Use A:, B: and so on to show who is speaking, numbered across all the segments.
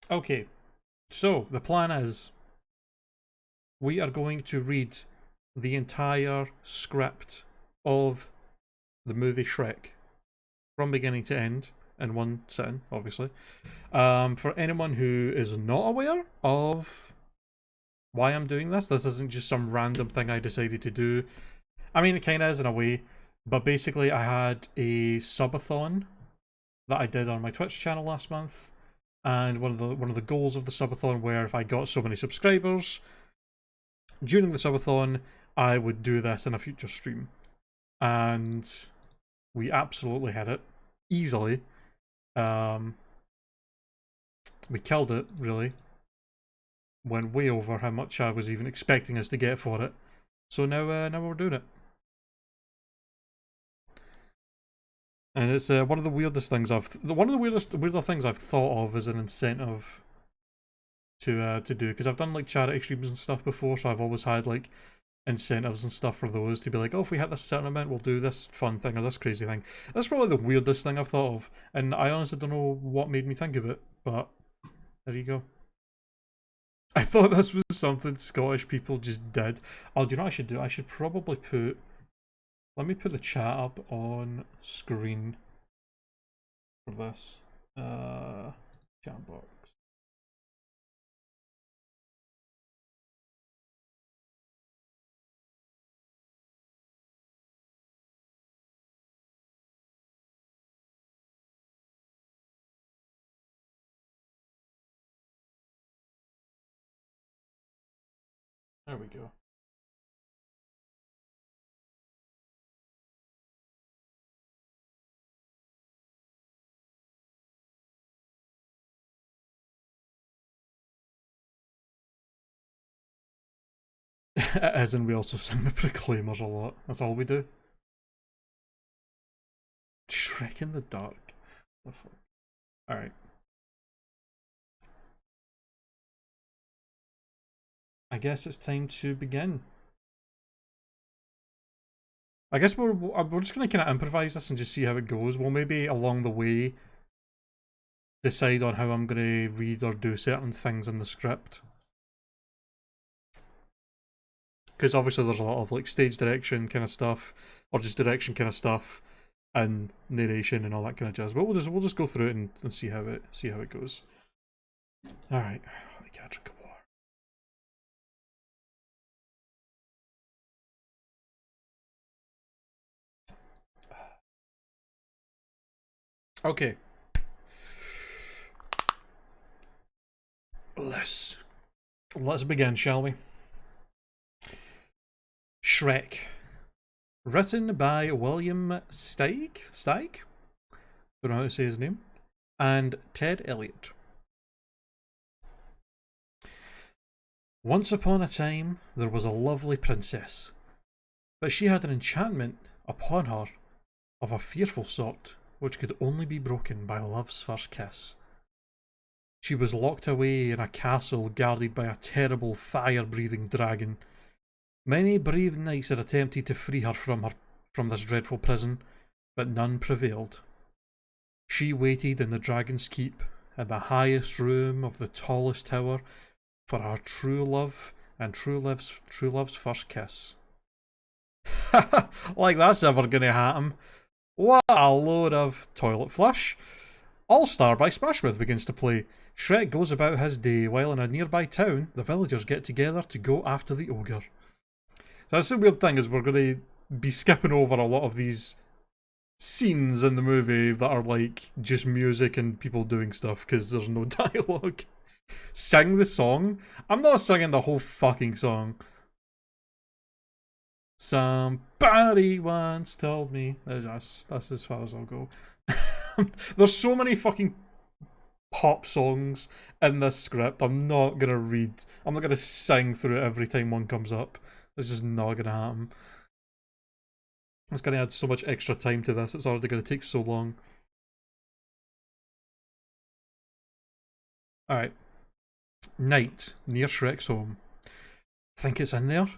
A: Okay, so the plan is we are going to read the entire script of the movie Shrek from beginning to end in one sitting, obviously. For anyone who is not aware of why I'm doing this isn't just some random thing I decided to do. I mean, it kind of is in a way, but basically, I had a subathon that I did on my Twitch channel last month, and one of the goals of the subathon were if I got so many subscribers during the subathon, I would do this in a future stream, and we absolutely hit it easily. Um, we killed it, really. Went way over how much I was even expecting us to get for it. So now we're doing it. And it's one of the weirdest things one of the weirder things I've thought of as an incentive to do, because I've done like charity streams and stuff before, so I've always had like incentives and stuff for those to be like, oh, if we hit this certain amount, we'll do this fun thing or this crazy thing. That's probably the weirdest thing I've thought of, and I honestly don't know what made me think of it, but there you go. I thought this was something Scottish people just did. Oh, do you know what I should do? I should probably put... Let me put the chat up on screen for this. Chat box. There we go. As in, we also sing the Proclaimers a lot. That's all we do. Shrek in the dark. Alright. I guess it's time to begin. I guess we're just going to kind of improvise this and just see how it goes. We'll maybe along the way decide on how I'm going to read or do certain things in the script. Because obviously there's a lot of like stage direction kind of stuff, or just direction kind of stuff, and narration and all that kind of jazz. But we'll just go through it and see how it goes. All right, let me get a drink of water. Okay. Let's begin, shall we? Shrek. Written by William Steig? Don't know how to say his name. And Ted Elliott. Once upon a time, there was a lovely princess, but she had an enchantment upon her of a fearful sort, which could only be broken by love's first kiss. She was locked away in a castle guarded by a terrible fire-breathing dragon. Many brave knights had attempted to free her from this dreadful prison, but none prevailed. She waited in the dragon's keep, in the highest room of the tallest tower, for her true love and true love's first kiss. Like that's ever gonna happen. What a load of toilet flush. All Star by Smashmouth begins to play. Shrek goes about his day, while in a nearby town, the villagers get together to go after the ogre. So that's the weird thing, is we're going to be skipping over a lot of these scenes in the movie that are like just music and people doing stuff because there's no dialogue. Sing the song? I'm not singing the whole fucking song. Somebody once told me. That's as far as I'll go. There's so many fucking pop songs in this script. I'm not gonna sing through it every time one comes up. It's just not gonna happen. It's gonna add so much extra time to this. It's already gonna take so long. Alright. Night, near Shrek's home. Think it's in there?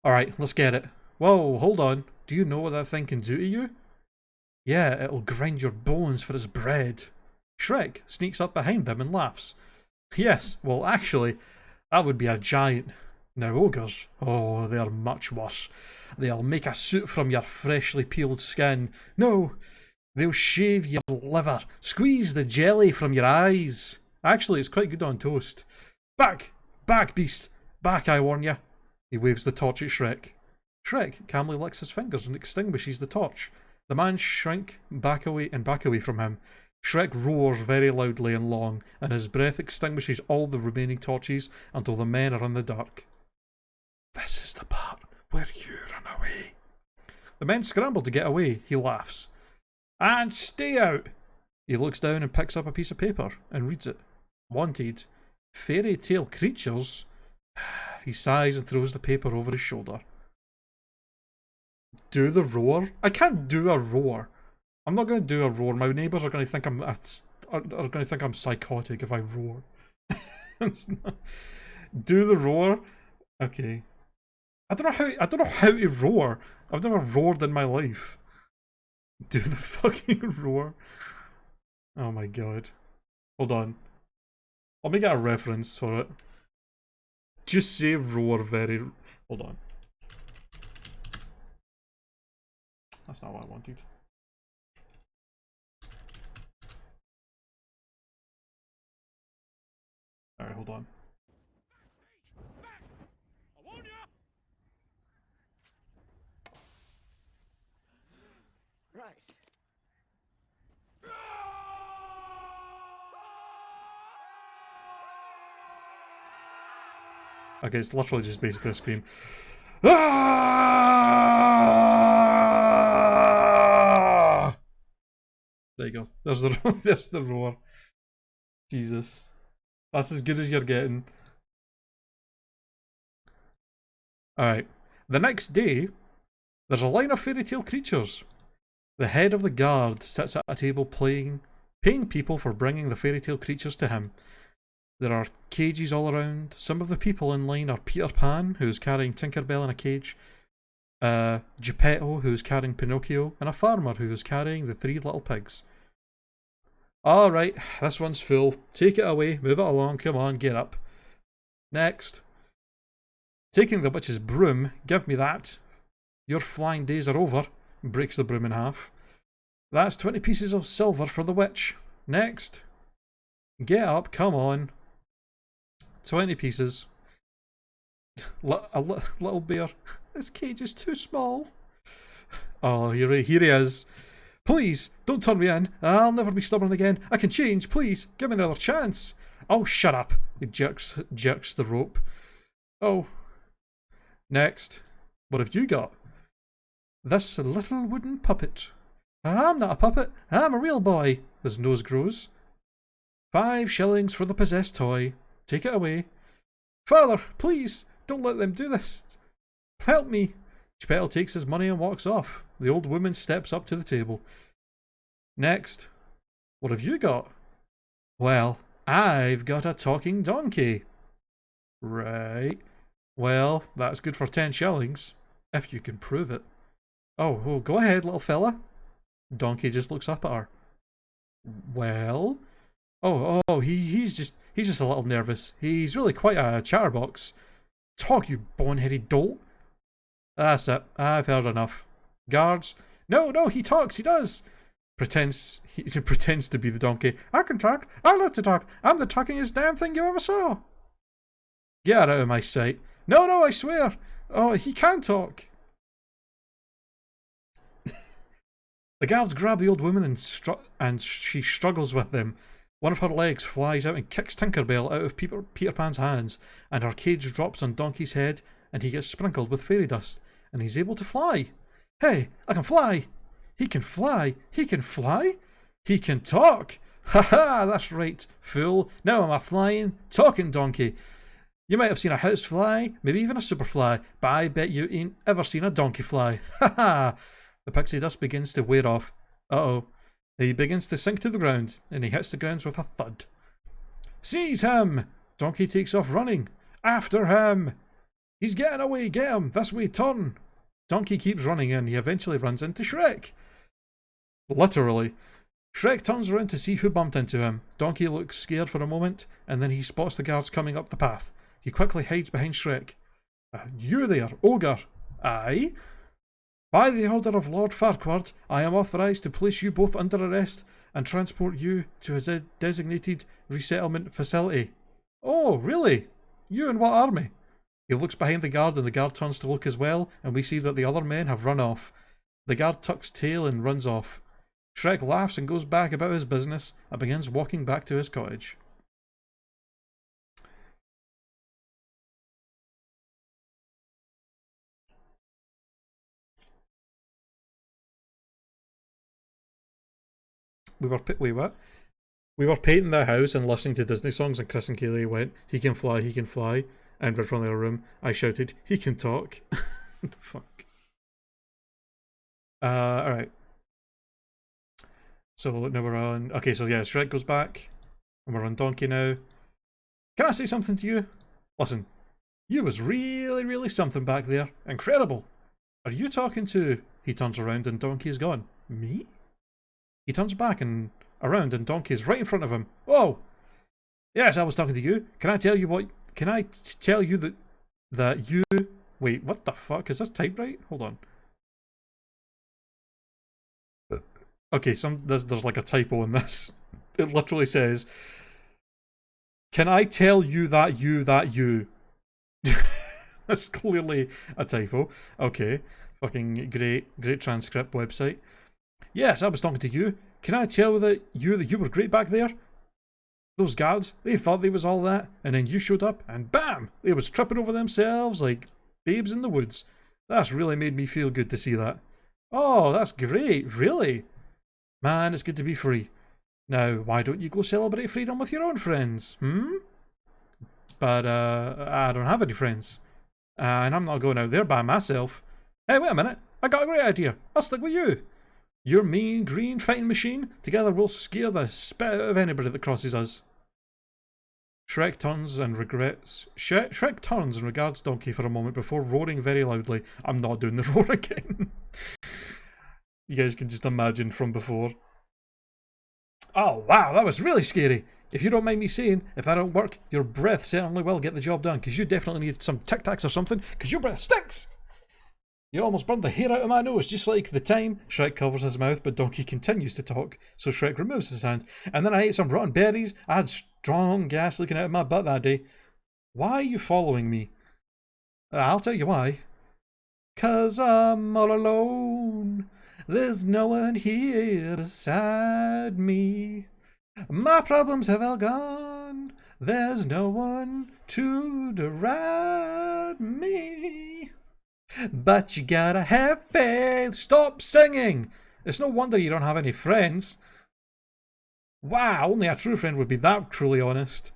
A: Alright, let's get it. Whoa, hold on. Do you know what that thing can do to you? Yeah, it'll grind your bones for its bread. Shrek sneaks up behind them and laughs. Yes, well actually, that would be a giant. Now ogres, oh, they are much worse. They'll make a suit from your freshly peeled skin. No, they'll shave your liver, squeeze the jelly from your eyes. Actually, it's quite good on toast. Back! Back, beast! Back, I warn you. He waves the torch at Shrek. Shrek calmly licks his fingers and extinguishes the torch. The man shrinks back away from him. Shrek roars very loudly and long, and his breath extinguishes all the remaining torches until the men are in the dark. This is the part where you run away. The men scramble to get away. He laughs. And stay out! He looks down and picks up a piece of paper and reads it. Wanted. Fairy tale creatures? He sighs and throws the paper over his shoulder. Do the roar? I can't do a roar. I'm not going to do a roar. My neighbours are going to think I'm psychotic if I roar. Do the roar? Okay. I don't know how to roar. I've never roared in my life. Do the fucking roar. Oh my god. Hold on. Let me get a reference for it. Just say roar very... Hold on. That's not what I wanted. Alright, hold on. Right. Okay, it's literally just basically a scream. Ah! There you go. There's the roar. Jesus. That's as good as you're getting. Alright. The next day, there's a line of fairy tale creatures. The head of the guard sits at a table paying people for bringing the fairy tale creatures to him. There are cages all around. Some of the people in line are Peter Pan, who's carrying Tinkerbell in a cage, Geppetto, who's carrying Pinocchio, and a farmer who is carrying the 3 little pigs. Alright, this one's full. Take it away, move it along, come on, get up. Next. Taking the witch's broom, give me that. Your flying days are over. Breaks the broom in half. That's 20 pieces of silver for the witch. Next. Get up, come on. 20 pieces. Little bear. This cage is too small. Oh, here he is. Please, don't turn me in. I'll never be stubborn again. I can change. Please, give me another chance. Oh, shut up. He jerks the rope. Oh. Next. What have you got? This little wooden puppet. I'm not a puppet. I'm a real boy. His nose grows. 5 shillings for the possessed toy. Take it away. Father, please, don't let them do this. Help me. Geppetto takes his money and walks off. The old woman steps up to the table. Next. What have you got? Well, I've got a talking donkey. Right. Well, that's good for 10 shillings. If you can prove it. Oh, go ahead, little fella. Donkey just looks up at her. Well... Oh, he's just a little nervous. He's really quite a chatterbox. Talk, you bone-headed dolt. That's it. I've heard enough. Guards. No, he talks, he does. He pretends to be the donkey. I can talk. I love to talk. I'm the talkingest damn thing you ever saw. Get out of my sight. No, I swear. Oh, he can talk. The guards grab the old woman and she struggles with them. One of her legs flies out and kicks Tinkerbell out of Peter Pan's hands, and her cage drops on Donkey's head, and he gets sprinkled with fairy dust, and he's able to fly. Hey, I can fly! He can fly! He can fly! He can talk! Ha ha! That's right, fool. Now I'm a flying, talking donkey. You might have seen a house fly, maybe even a superfly, but I bet you ain't ever seen a donkey fly. Ha ha! The pixie dust begins to wear off. Uh-oh. He begins to sink to the ground, and he hits the ground with a thud. Seize him! Donkey takes off running. After him! He's getting away, get him! This way, turn! Donkey keeps running and he eventually runs into Shrek. Literally. Shrek turns around to see who bumped into him. Donkey looks scared for a moment, and then he spots the guards coming up the path. He quickly hides behind Shrek. You there, ogre. Aye? By the order of Lord Farquhar, I am authorised to place you both under arrest and transport you to a designated resettlement facility. Oh, really? You and what army? He looks behind the guard and the guard turns to look as well, and we see that the other men have run off. The guard tucks tail and runs off. Shrek laughs and goes back about his business and begins walking back to his cottage. We were painting the house and listening to Disney songs, and Chris and Kaylee went, he can fly, and we're from the room. I shouted, he can talk. What the fuck? Alright. So now we're on... Okay, so yeah, Shrek goes back, and we're on Donkey now. Can I say something to you? Listen, you was really, really something back there. Incredible. Are you talking to... He turns around and Donkey's gone. Me? He turns back and around and Donkey's right in front of him. Whoa! Yes, I was talking to you. Can I tell you what... Can I tell you that you... Wait, what the fuck? Is this typed right? Hold on. Okay, there's like a typo in this. It literally says, can I tell you that you... That's clearly a typo. Okay, fucking great transcript website. Yes, I was talking to you. Can I tell that you were great back there? Those guards, they thought they was all that, and then you showed up, and bam! They was tripping over themselves like babes in the woods. That's really made me feel good to see that. Oh, that's great, really? Man, it's good to be free. Now, why don't you go celebrate freedom with your own friends, But, I don't have any friends. And I'm not going out there by myself. Hey, wait a minute. I got a great idea. I'll stick with you. Your mean green fighting machine. Together we'll scare the spit out of anybody that crosses us. Shrek turns and regards Donkey for a moment before roaring very loudly. I'm not doing the roar again. You guys can just imagine from before. Oh wow, that was really scary. If you don't mind me saying, if that don't work, your breath certainly will get the job done, because you definitely need some Tic Tacs or something, because your breath stinks! You almost burned the hair out of my nose, just like the time. Shrek covers his mouth, but Donkey continues to talk, so Shrek removes his hand. And then I ate some rotten berries. I had strong gas leaking out of my butt that day. Why are you following me? I'll tell you why. 'Cause I'm all alone. There's no one here beside me. My problems have all gone. There's no one to deride me. But you gotta have faith. Stop singing. It's no wonder you don't have any friends. Wow, only a true friend would be that truly honest.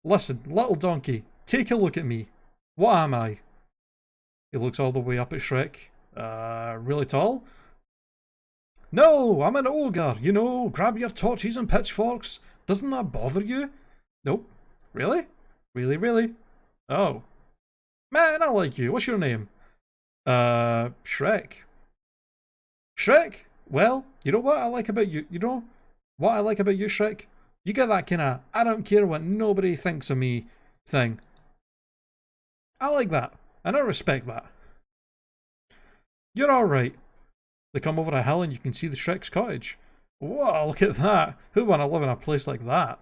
A: Listen, little donkey, take a look at me. What am I? He looks all the way up at Shrek. Really tall? No, I'm an ogre, you know, grab your torches and pitchforks. Doesn't that bother you? Nope. Really? Really? Oh. Man, I like you. What's your name? Shrek. Shrek? Well, you know what I like about you? You know what I like about you, Shrek? You get that kinda, I don't care what nobody thinks of me thing. I like that, and I respect that. You're alright. They come over a hill and you can see the Shrek's cottage. Whoa, look at that. Who would want to live in a place like that?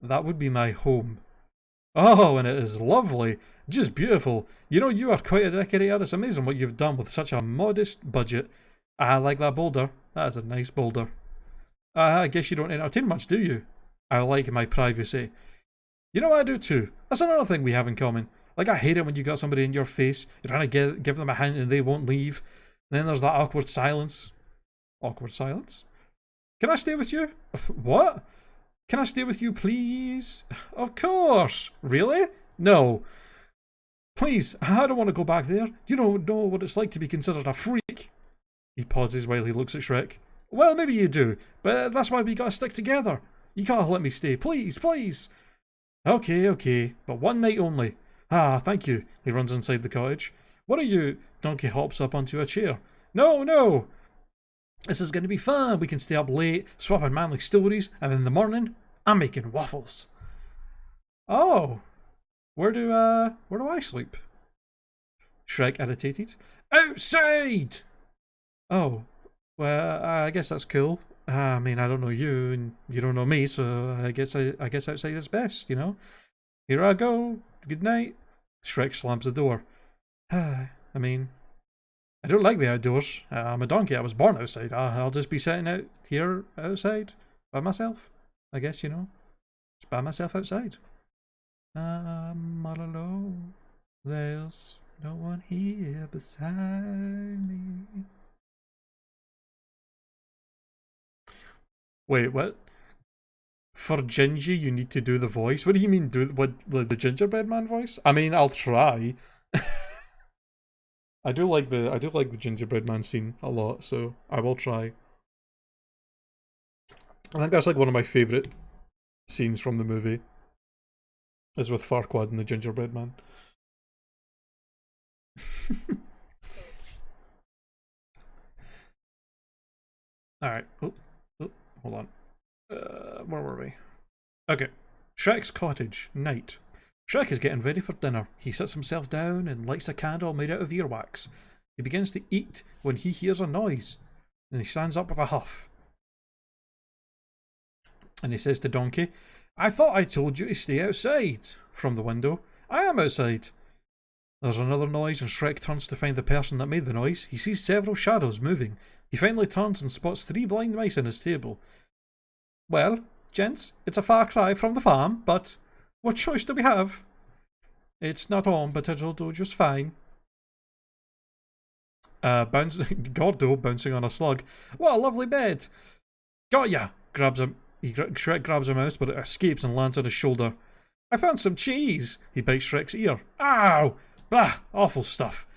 A: That would be my home. Oh, and it is lovely. Just beautiful. You know, you are quite a decorator. It's amazing what you've done with such a modest budget. I like that boulder. That is a nice boulder. I guess you don't entertain much, do you? I like my privacy. You know, I do too. That's another thing we have in common. Like, I hate it when you got somebody in your face, you're trying to give them a hint and they won't leave. And then there's that awkward silence. Awkward silence? Can I stay with you? What? Can I stay with you, please? Of course. Really? No. Please, I don't want to go back there. You don't know what it's like to be considered a freak. He pauses while he looks at Shrek. Well, maybe you do, but that's why we gotta stick together. You gotta let me stay, please, please. Okay, but one night only. Ah, thank you. He runs inside the cottage. What are you? Donkey hops up onto a chair. No! This is going to be fun. We can stay up late, swapping manly stories, and in the morning, I'm making waffles. Oh, where do I sleep? Shrek irritated. Outside! Oh, well, I guess that's cool. I mean, I don't know you, and you don't know me, so I guess outside is best, you know? Here I go. Good night. Shrek slams the door. I mean, I don't like the outdoors. I'm a donkey. I was born outside. I'll just be sitting out here outside by myself. I guess, you know. Just by myself outside. I'm all alone. There's no one here beside me. Wait, what? For Gingy, you need to do the voice? What do you mean, do what, the gingerbread man voice? I mean, I'll try. I do like the gingerbread man scene a lot, so I will try. I think that's like one of my favourite scenes from the movie. Is with Farquaad and the gingerbread man. Alright. Oh, hold on. Where were we? Okay. Shrek's cottage. Night. Shrek is getting ready for dinner. He sits himself down and lights a candle made out of earwax. He begins to eat when he hears a noise, and he stands up with a huff. And he says to Donkey, I thought I told you to stay outside. From the window, I am outside. There's another noise and Shrek turns to find the person that made the noise. He sees several shadows moving. He finally turns and spots 3 blind mice on his table. Well, gents, it's a far cry from the farm, but what choice do we have? It's not home, but it'll do just fine. Gordo bouncing on a slug. What a lovely bed. Got ya! Shrek grabs a mouse, but it escapes and lands on his shoulder. I found some cheese! He bites Shrek's ear. Ow! Bah! Awful stuff.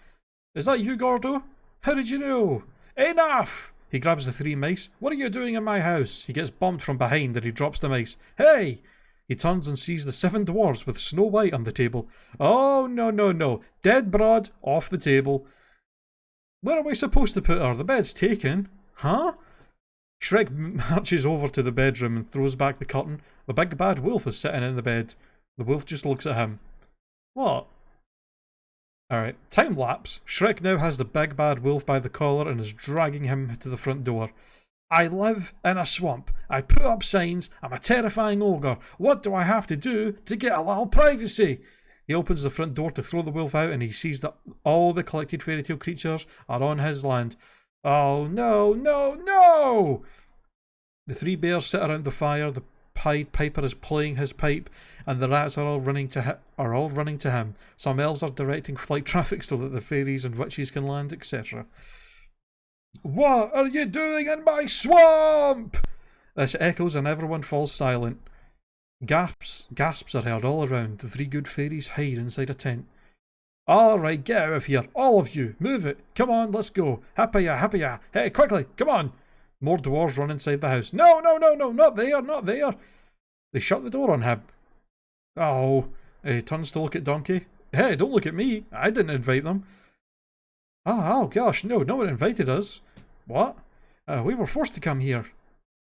A: Is that you, Gordo? How did you know? Enough! He grabs the 3 mice. What are you doing in my house? He gets bumped from behind and he drops the mice. Hey! He turns and sees the 7 dwarves with Snow White on the table. Oh, no, no, no. Dead broad, off the table. Where are we supposed to put her? The bed's taken. Huh? Shrek marches over to the bedroom and throws back the curtain. The big bad wolf is sitting in the bed. The wolf just looks at him. What? Alright, time lapse. Shrek now has the big bad wolf by the collar and is dragging him to the front door. I live in a swamp. I put up signs. I'm a terrifying ogre. What do I have to do to get a little privacy? He opens the front door to throw the wolf out and he sees that all the collected fairy tale creatures are on his land. Oh no, no, no! The 3 bears sit around the fire. The Pied Piper is playing his pipe, and the rats are all running to him. Some elves are directing flight traffic so that the fairies and witches can land, etc. What are you doing in my swamp? This echoes and everyone falls silent. Gasps are heard all around. The 3 good fairies hide inside a tent. Alright, get out of here, all of you. Move it. Come on, let's go. Happy-ya, happy-ya. Hey, quickly, come on. More dwarves run inside the house. No, no, no, no, not there, not there. They shut the door on him. Oh, he turns to look at Donkey. Hey, don't look at me. I didn't invite them. Oh gosh, no, no one invited us. What? We were forced to come here.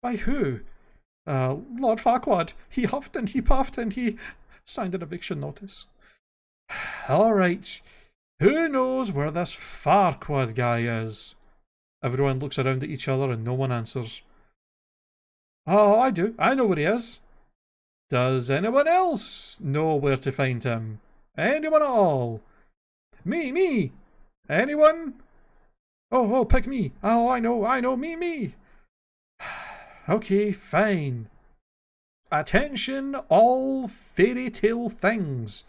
A: By who? Lord Farquaad. He huffed and he puffed and he signed an eviction notice. Alright. Who knows where this Farquaad guy is? Everyone looks around at each other and no one answers. Oh, I do. I know where he is. Does anyone else know where to find him? Anyone at all? Me! Anyone? Oh, pick me. Oh, I know, me. Okay, fine. Attention, all fairy tale things.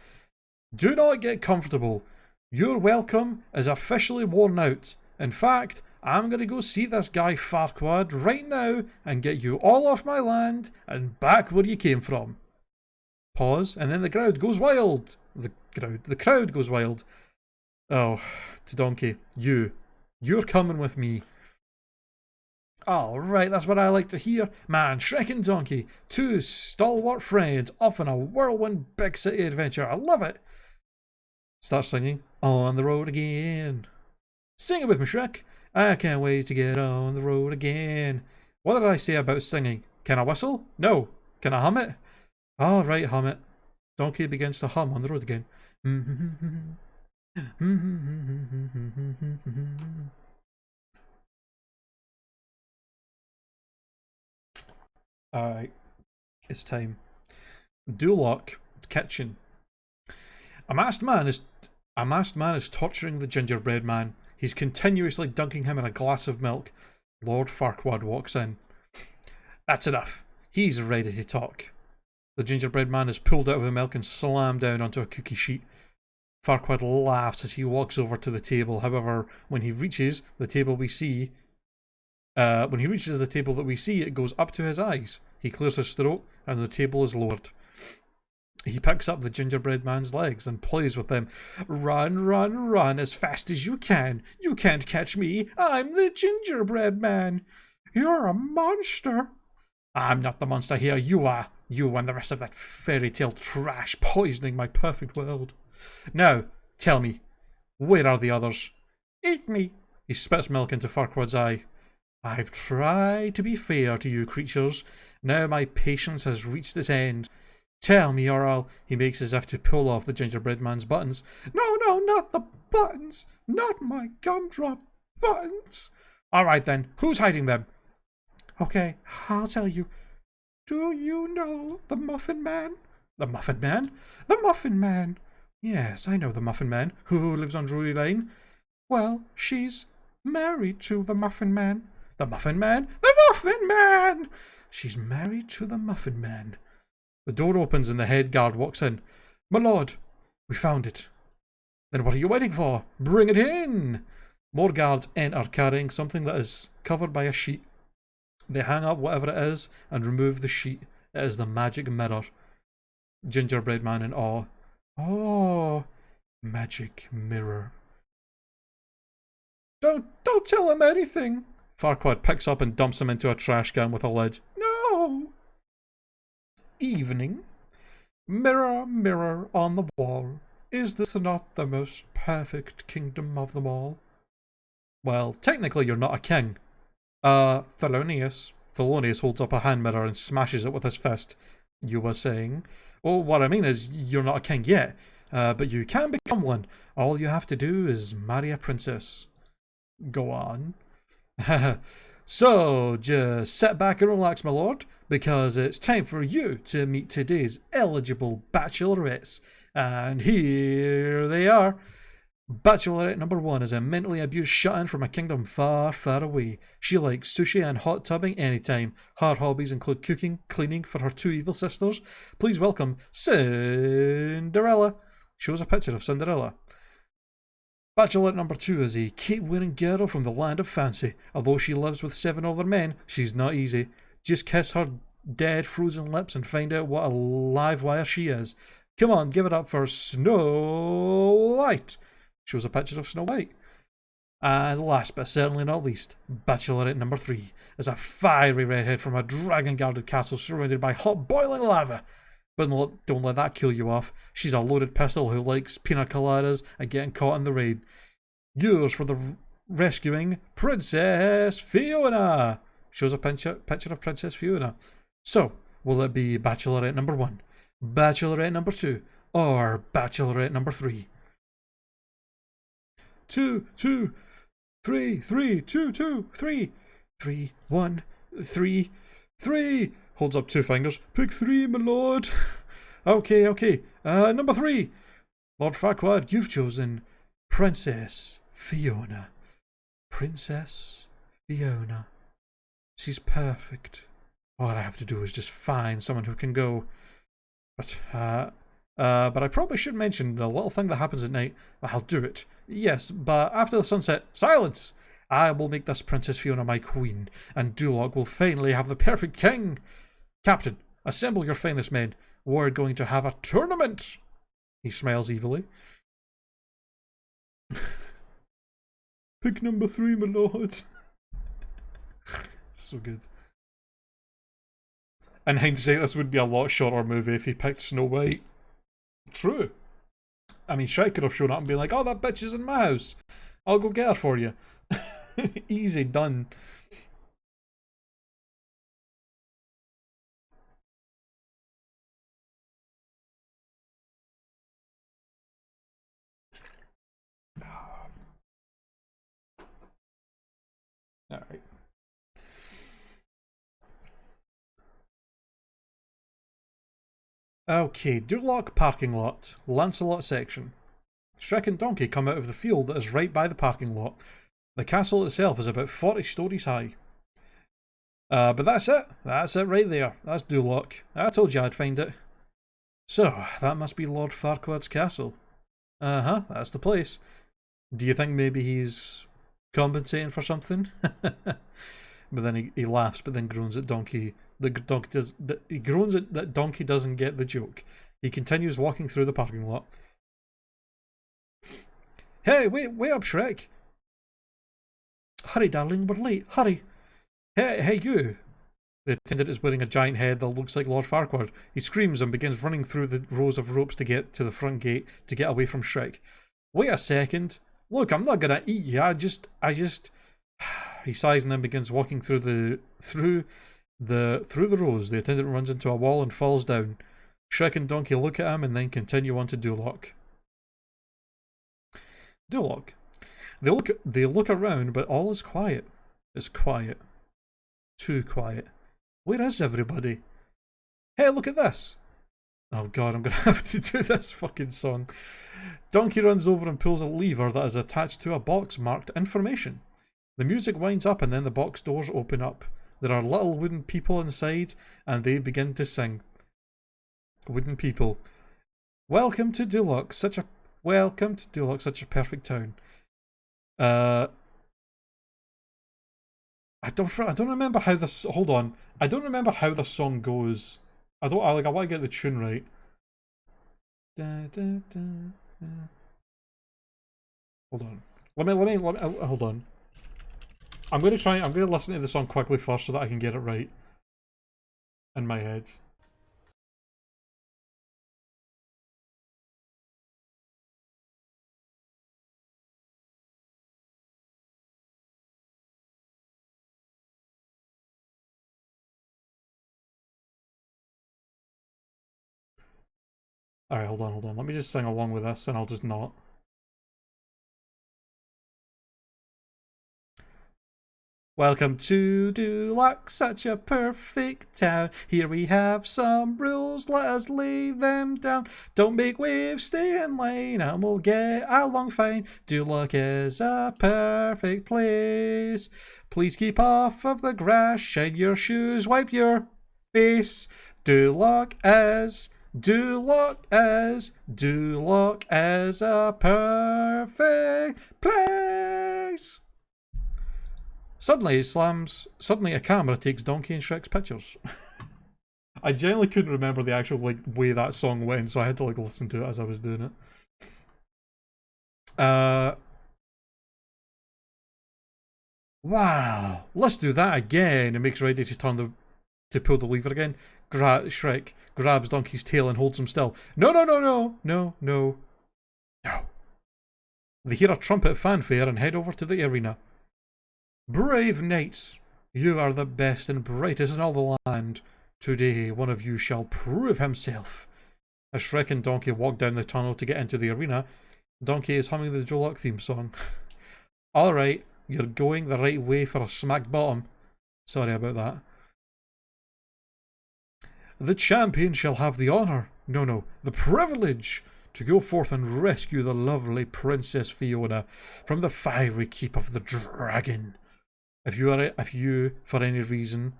A: Do not get comfortable. Your welcome is officially worn out. In fact, I'm going to go see this guy Farquaad right now and get you all off my land and back where you came from. Pause, and then the crowd goes wild. The crowd goes wild. Oh, to Donkey, you're coming with me. Alright, that's what I like to hear. Man, Shrek and Donkey, 2 stalwart friends off on a whirlwind big city adventure. I love it. Start singing On the Road Again. Sing it with me, Shrek. I can't wait to get on the road again. What did I say about singing? Can I whistle? No. Can I hum it? All right, hum it. Donkey begins to hum on the road again. Alright, it's time. Duloc kitchen. A masked man is torturing the gingerbread man. He's continuously dunking him in a glass of milk. Lord Farquaad walks in. That's enough. He's ready to talk. The gingerbread man is pulled out of the milk and slammed down onto a cookie sheet. Farquaad laughs as he walks over to the table. However, when he reaches the table that we see, it goes up to his eyes. He clears his throat and the table is lowered. He picks up the gingerbread man's legs and plays with them. Run, run, run as fast as you can. You can't catch me. I'm the gingerbread man. You're a monster. I'm not the monster here. You are. You and the rest of that fairy tale trash poisoning my perfect world. Now, tell me, where are the others? Eat me. He spits milk into Farquaad's eye. I've tried to be fair to you creatures. Now my patience has reached its end. Tell me, or I'll... He makes as if to pull off the gingerbread man's buttons. No, no, not the buttons. Not my gumdrop buttons. All right then, who's hiding them? Okay, I'll tell you. Do you know the Muffin Man? The Muffin Man? The Muffin Man. Yes, I know the Muffin Man. Who lives on Drury Lane? Well, she's married to the Muffin Man. The Muffin Man? The Muffin Man! She's married to the Muffin Man. The door opens and the head guard walks in. My lord, we found it. Then what are you waiting for? Bring it in! More guards enter carrying something that is covered by a sheet. They hang up whatever it is and remove the sheet. It is the magic mirror. Gingerbread man in awe. Oh, magic mirror. Don't tell him anything. Farquaad picks up and dumps him into a trash can with a lid. No! Evening. Mirror, mirror on the wall, is this not the most perfect kingdom of them all? Well, technically you're not a king. Thelonious holds up a hand mirror and smashes it with his fist. You were saying? Well, what I mean is, you're not a king yet, but you can become one. All you have to do is marry a princess. Go on. So, just sit back and relax, my lord, because it's time for you to meet today's eligible bachelorettes. And here they are. Bachelorette number 1 is a mentally abused shut-in from a kingdom far, far away. She likes sushi and hot tubbing anytime. Her hobbies include cooking, cleaning for her 2 evil sisters. Please welcome Cinderella. Shows a picture of Cinderella. Bachelorette number 2 is a cape-wearing girl from the land of fancy. Although she lives with 7 other men, she's not easy. Just kiss her dead, frozen lips and find out what a live wire she is. Come on, give it up for Snow White. Shows a picture of Snow White. And last but certainly not least, Bachelorette number 3 is a fiery redhead from a dragon-guarded castle surrounded by hot boiling lava. But don't let that kill you off. She's a loaded pistol who likes pina coladas and getting caught in the rain. Yours for the rescuing Princess Fiona. Shows a picture of Princess Fiona. So, will it be Bachelorette number 1, Bachelorette number 2, or Bachelorette number 3? 2, 2, 3, 3, 2, 2, 3, 3, 1, 3, 3. Holds up 2 fingers. Pick 3, my lord. Okay. Number 3. Lord Farquaad, you've chosen Princess Fiona. Princess Fiona. She's perfect. All I have to do is just find someone who can go. But I probably should mention the little thing that happens at night. I'll do it. Yes, but after the sunset, silence! I will make this Princess Fiona my queen, and Duloc will finally have the perfect king. Captain, assemble your finest men. We're going to have a tournament. He smiles evilly. Pick number 3, my lord. So good. In hindsight, this would be a lot shorter movie if he picked Snow White. True. I mean, Shrek could have shown up and been like, oh, that bitch is in my house. I'll go get her for you. Easy done. Alright. Okay, Duloc parking lot, Lancelot section. Shrek and Donkey come out of the field that is right by the parking lot. The castle itself is about 40 stories high. But that's it. That's it right there. That's Duloc. I told you I'd find it. So, that must be Lord Farquaad's castle. Uh-huh, that's the place. Do you think maybe he's compensating for something? But then he laughs, but then groans at Donkey. He groans at that Donkey doesn't get the joke. He continues walking through the parking lot. Hey, wait up, Shrek! Hurry, darling, we're late. Hurry! Hey, you! The attendant is wearing a giant head that looks like Lord Farquaad. He screams and begins running through the rows of ropes to get to the front gate to get away from Shrek. Wait a second. Look, I'm not gonna eat you. I just. He sighs and then begins walking through the rows. The attendant runs into a wall and falls down. Shrek and Donkey look at him and then continue on to Duloc. Duloc. They look around, but all is quiet. It's quiet. Too quiet. Where is everybody? Hey, look at this! Oh god, I'm gonna have to do this fucking song. Donkey runs over and pulls a lever that is attached to a box marked information. The music winds up and then the box doors open up. There are little wooden people inside and they begin to sing. Wooden people. Welcome to Duloc, such a perfect town. I don't remember how this. Hold on, I don't remember how the song goes. I want to get the tune right. Hold on. Let me. Hold on. I'm going to listen to the song quickly first so that I can get it right in my head. Alright, hold on. Let me just sing along with this and I'll just not. Welcome to Duloc, such a perfect town. Here we have some rules, let us lay them down. Don't make waves, stay in lane, and we'll get along fine. Duloc is a perfect place. Please keep off of the grass, shine your shoes, wipe your face. Duloc is a perfect place. Suddenly a camera takes Donkey and Shrek's pictures. I genuinely couldn't remember the actual way that song went, so I had to listen to it as I was doing it. Wow, let's do that again. It makes ready to pull the lever again. Shrek grabs Donkey's tail and holds him still. No. They hear a trumpet fanfare and head over to the arena. Brave knights, you are the best and brightest in all the land. Today one of you shall prove himself. As Shrek and Donkey walk down the tunnel to get into the arena, Donkey is humming the Duloc theme song. Alright, you're going the right way for a smack bottom. Sorry about that. The champion shall have the honour, the privilege to go forth and rescue the lovely Princess Fiona from the fiery keep of the dragon. If for any reason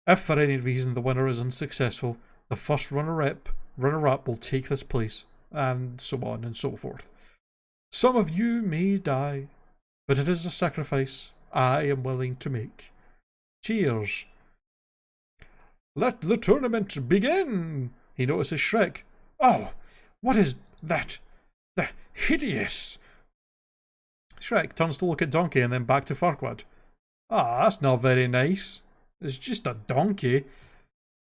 A: the winner is unsuccessful, the first runner-up will take this place, and so on and so forth. Some of you may die, but it is a sacrifice I am willing to make. Cheers. Let the tournament begin! He notices Shrek. Oh, what is that? The hideous! Shrek turns to look at Donkey and then back to Farquaad. Ah, that's not very nice. It's just a donkey.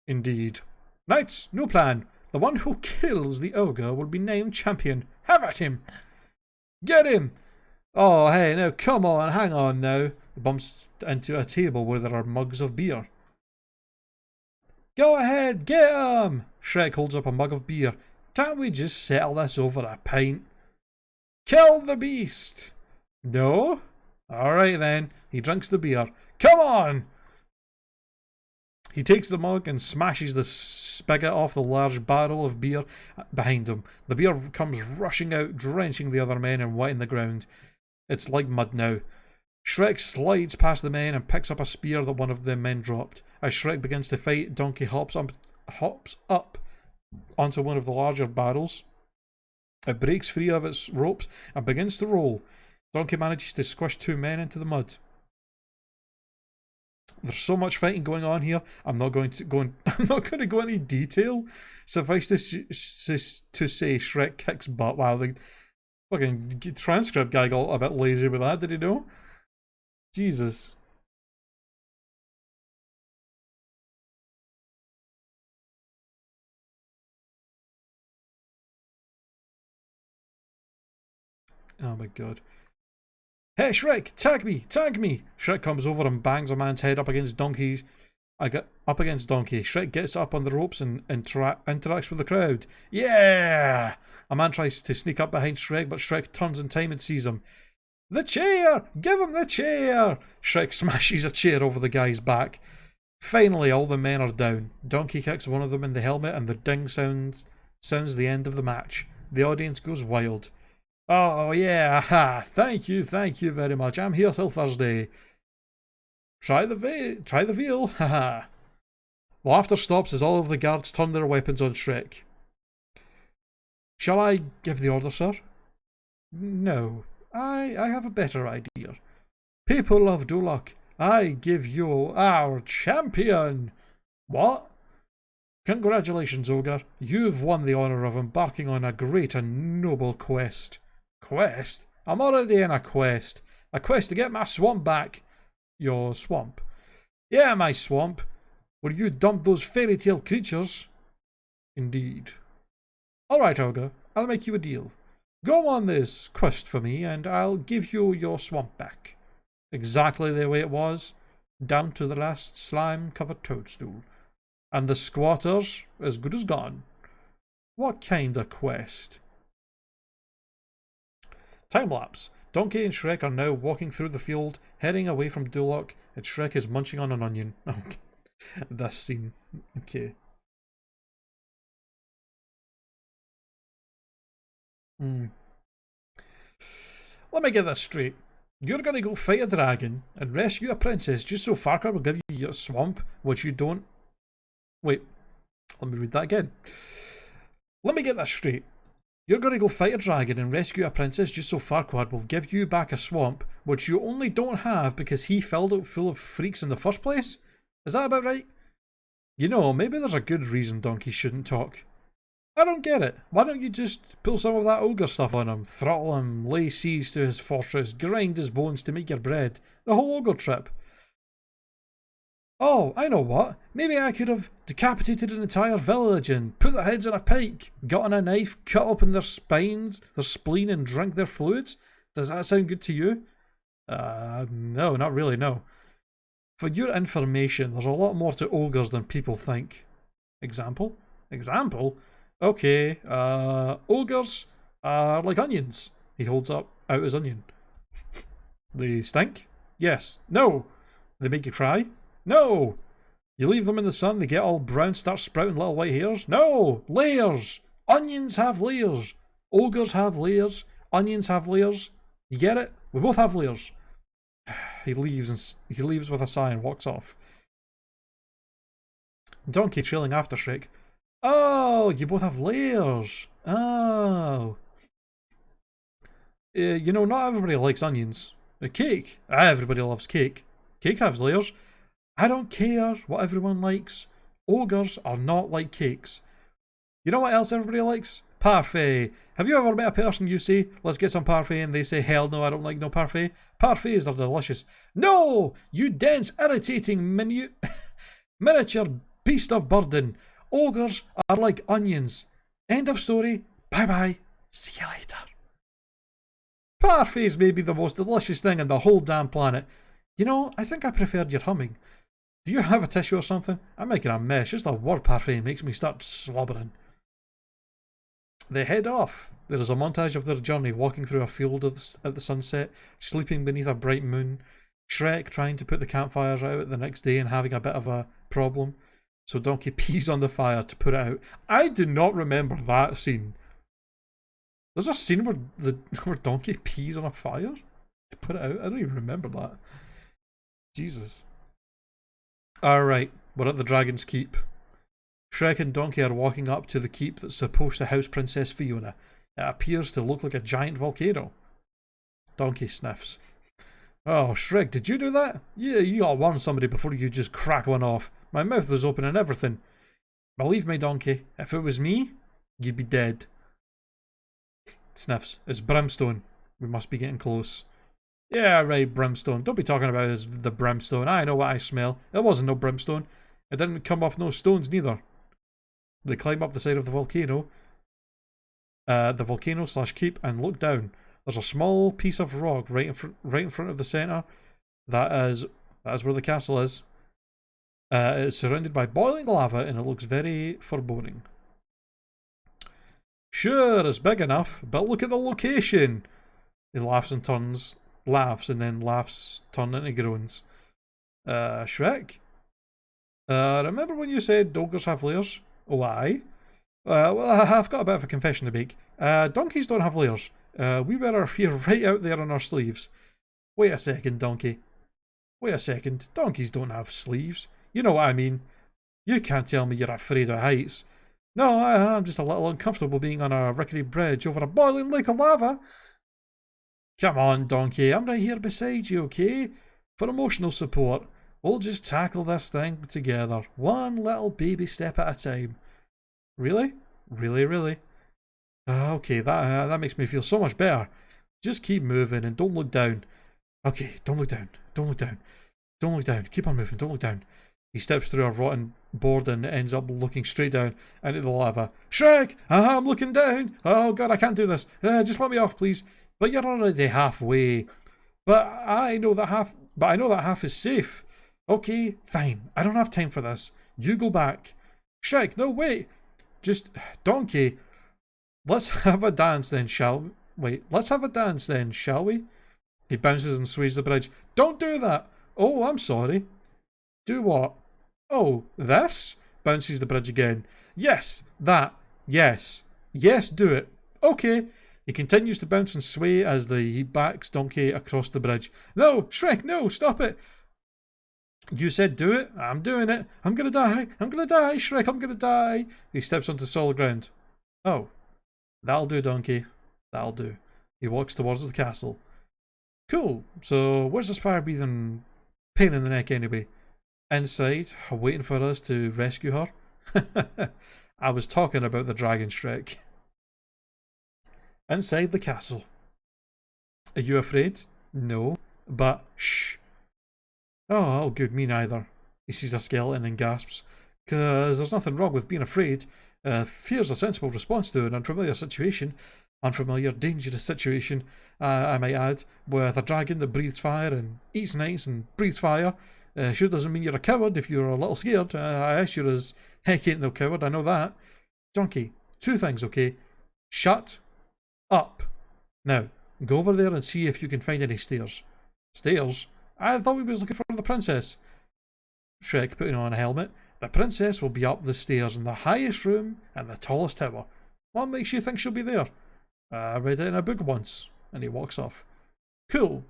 A: Indeed. Knights, no plan. The one who kills the ogre will be named champion. Have at him! Get him! Oh, hey, now come on, hang on now. bumps into a table where there are mugs of beer. Go ahead, get him! Shrek holds up a mug of beer. Can't we just settle this over a pint? Kill the beast! No? Alright then. He drinks the beer. Come on! He takes the mug and smashes the spigot off the large barrel of beer behind him. The beer comes rushing out, drenching the other men and wetting the ground. It's like mud now. Shrek slides past the men and picks up a spear that one of the men dropped. As Shrek begins to fight, Donkey hops up onto one of the larger barrels. It breaks free of its ropes and begins to roll. Donkey manages to squish two men into the mud. There's so much fighting going on here. I'm not going to go into detail. Suffice to say, Shrek kicks butt. Wow, the fucking transcript guy got a bit lazy with that. Did he know? Jesus. Oh my god. Hey Shrek, tag me, tag me! Shrek comes over and bangs a man's head up against Donkey. Shrek gets up on the ropes and interacts with the crowd. Yeah! A man tries to sneak up behind Shrek, but Shrek turns in time and sees him. The chair! Give him the chair! Shrek smashes a chair over the guy's back. Finally, all the men are down. Donkey kicks one of them in the helmet and the ding sounds the end of the match. The audience goes wild. Oh yeah, ha! Thank you very much. I'm here till Thursday. Try the veal, haha. Laughter stops as all of the guards turn their weapons on Shrek. Shall I give the order, sir? No, I have a better idea. People of Duloc, I give you our champion. What? Congratulations, Ogre. You've won the honour of embarking on a great and noble quest. Quest? I'm already in a quest. A quest to get my swamp back. Your swamp? Yeah, my swamp. Where you dumped those fairy tale creatures. Indeed. Alright, Ogre. I'll make you a deal. Go on this quest for me and I'll give you your swamp back. Exactly the way it was. Down to the last slime-covered toadstool. And the squatters as good as gone. What kind of quest? Time-lapse. Donkey and Shrek are now walking through the field, heading away from Duloc, and Shrek is munching on an onion. This scene. Okay. Let me get this straight. You're gonna go fight a dragon and rescue a princess just so Farquhar will give you your swamp, which you don't... Wait. Let me read that again. Let me get this straight. You're going to go fight a dragon and rescue a princess just so Farquaad will give you back a swamp, which you only don't have because he filled it full of freaks in the first place? Is that about right? You know, maybe there's a good reason donkeys shouldn't talk. I don't get it. Why don't you just pull some of that ogre stuff on him, throttle him, lay siege to his fortress, grind his bones to make your bread? The whole ogre trip. Oh, I know what. Maybe I could have decapitated an entire village and put their heads on a pike, gotten a knife, cut open their spines, their spleen and drink their fluids? Does that sound good to you? No, not really, no. For your information, there's a lot more to ogres than people think. Example? Example? Okay, ogres are like onions. He holds out his onion. They stink? Yes. No. They make you cry? No! You leave them in the sun, they get all brown, start sprouting little white hairs? No! Layers! Onions have layers! Ogres have layers. Onions have layers. You get it? We both have layers. He leaves with a sigh and walks off. Donkey trailing after Shrek. Oh, you both have layers. Oh. You know, not everybody likes onions. Cake. Everybody loves cake. Cake has layers. I don't care what everyone likes. Ogres are not like cakes. You know what else everybody likes? Parfait. Have you ever met a person you say, let's get some parfait, and they say, hell no, I don't like no parfait? Parfaits are delicious. No! You dense, irritating miniature beast of burden. Ogres are like onions. End of story. Bye-bye. See you later. Parfaits may be the most delicious thing on the whole damn planet. You know, I think I preferred your humming. Do you have a tissue or something? I'm making a mess. Just a word parfait makes me start slobbering. They head off. There is a montage of their journey, walking through a field at the sunset, sleeping beneath a bright moon, Shrek trying to put the campfires out the next day and having a bit of a problem, so Donkey pees on the fire to put it out. I do not remember that scene. There's a scene where Donkey pees on a fire to put it out? I don't even remember that. Jesus. Alright, we're at the Dragon's Keep. Shrek and Donkey are walking up to the keep that's supposed to house Princess Fiona. It appears to look like a giant volcano. Donkey sniffs. Oh, Shrek, did you do that? Yeah, you gotta warn somebody before you just crack one off. My mouth was open and everything. Believe me, Donkey, if it was me, you'd be dead. Sniffs. It's brimstone. We must be getting close. Yeah, right, brimstone. Don't be talking about it as the brimstone. I know what I smell. It wasn't no brimstone. It didn't come off no stones neither. They climb up the side of the volcano slash keep, and look down. There's a small piece of rock right in front of the center. That is where the castle is. It's surrounded by boiling lava, and it looks very foreboding. Sure, it's big enough, but look at the location. He laughs and turns, laughs, and then laughs turn into groans. Shrek? Remember when you said ogres have layers? Oh, aye. Well, I've got a bit of a confession to make. Donkeys don't have layers. We wear our fear right out there on our sleeves. Wait a second, Donkey. Wait a second. Donkeys don't have sleeves. You know what I mean. You can't tell me you're afraid of heights. No, I'm just a little uncomfortable being on a rickety bridge over a boiling lake of lava. Come on, Donkey. I'm right here beside you, okay? For emotional support. We'll just tackle this thing together. One little baby step at a time. Really? Really, really? Okay, that makes me feel so much better. Just keep moving and don't look down. Okay, don't look down. Don't look down. Don't look down. Keep on moving. Don't look down. He steps through a rotten board and ends up looking straight down into the lava. Shrek! I'm looking down! Oh god, I can't do this. Just let me off, please. But you're already halfway. But I know that half is safe. Okay, fine. I don't have time for this. You go back. Shrek, no, wait. Just, Donkey. Let's have a dance then, shall we? Wait, let's have a dance then, shall we? He bounces and sways the bridge. Don't do that! Oh, I'm sorry. Do what? Oh, this? Bounces the bridge again. Yes, that. Yes. Yes, do it. Okay. He continues to bounce and sway as he backs Donkey across the bridge. No, Shrek, no, stop it. You said do it. I'm doing it. I'm gonna die. I'm gonna die, Shrek. I'm gonna die. He steps onto solid ground. Oh. That'll do, Donkey. That'll do. He walks towards the castle. Cool. So, where's this fire-breathing pain in the neck anyway? Inside, waiting for us to rescue her? I was talking about the dragon, Shrek. Inside the castle. Are you afraid? No. But, shh. Oh, good, me neither. He sees a skeleton and gasps. 'Cause there's nothing wrong with being afraid. Fear's a sensible response to an unfamiliar situation. Unfamiliar, dangerous situation, I might add, with a dragon that breathes fire and eats nights and breathes fire. Sure doesn't mean you're a coward if you're a little scared. I sure as heck ain't no coward, I know that. Donkey, two things, okay? Shut up. Now, go over there and see if you can find any stairs. Stairs? I thought we was looking for the princess. Shrek, putting on a helmet. The princess will be up the stairs in the highest room and the tallest tower. What makes you think she'll be there? I read it in a book once. And he walks off. Cool.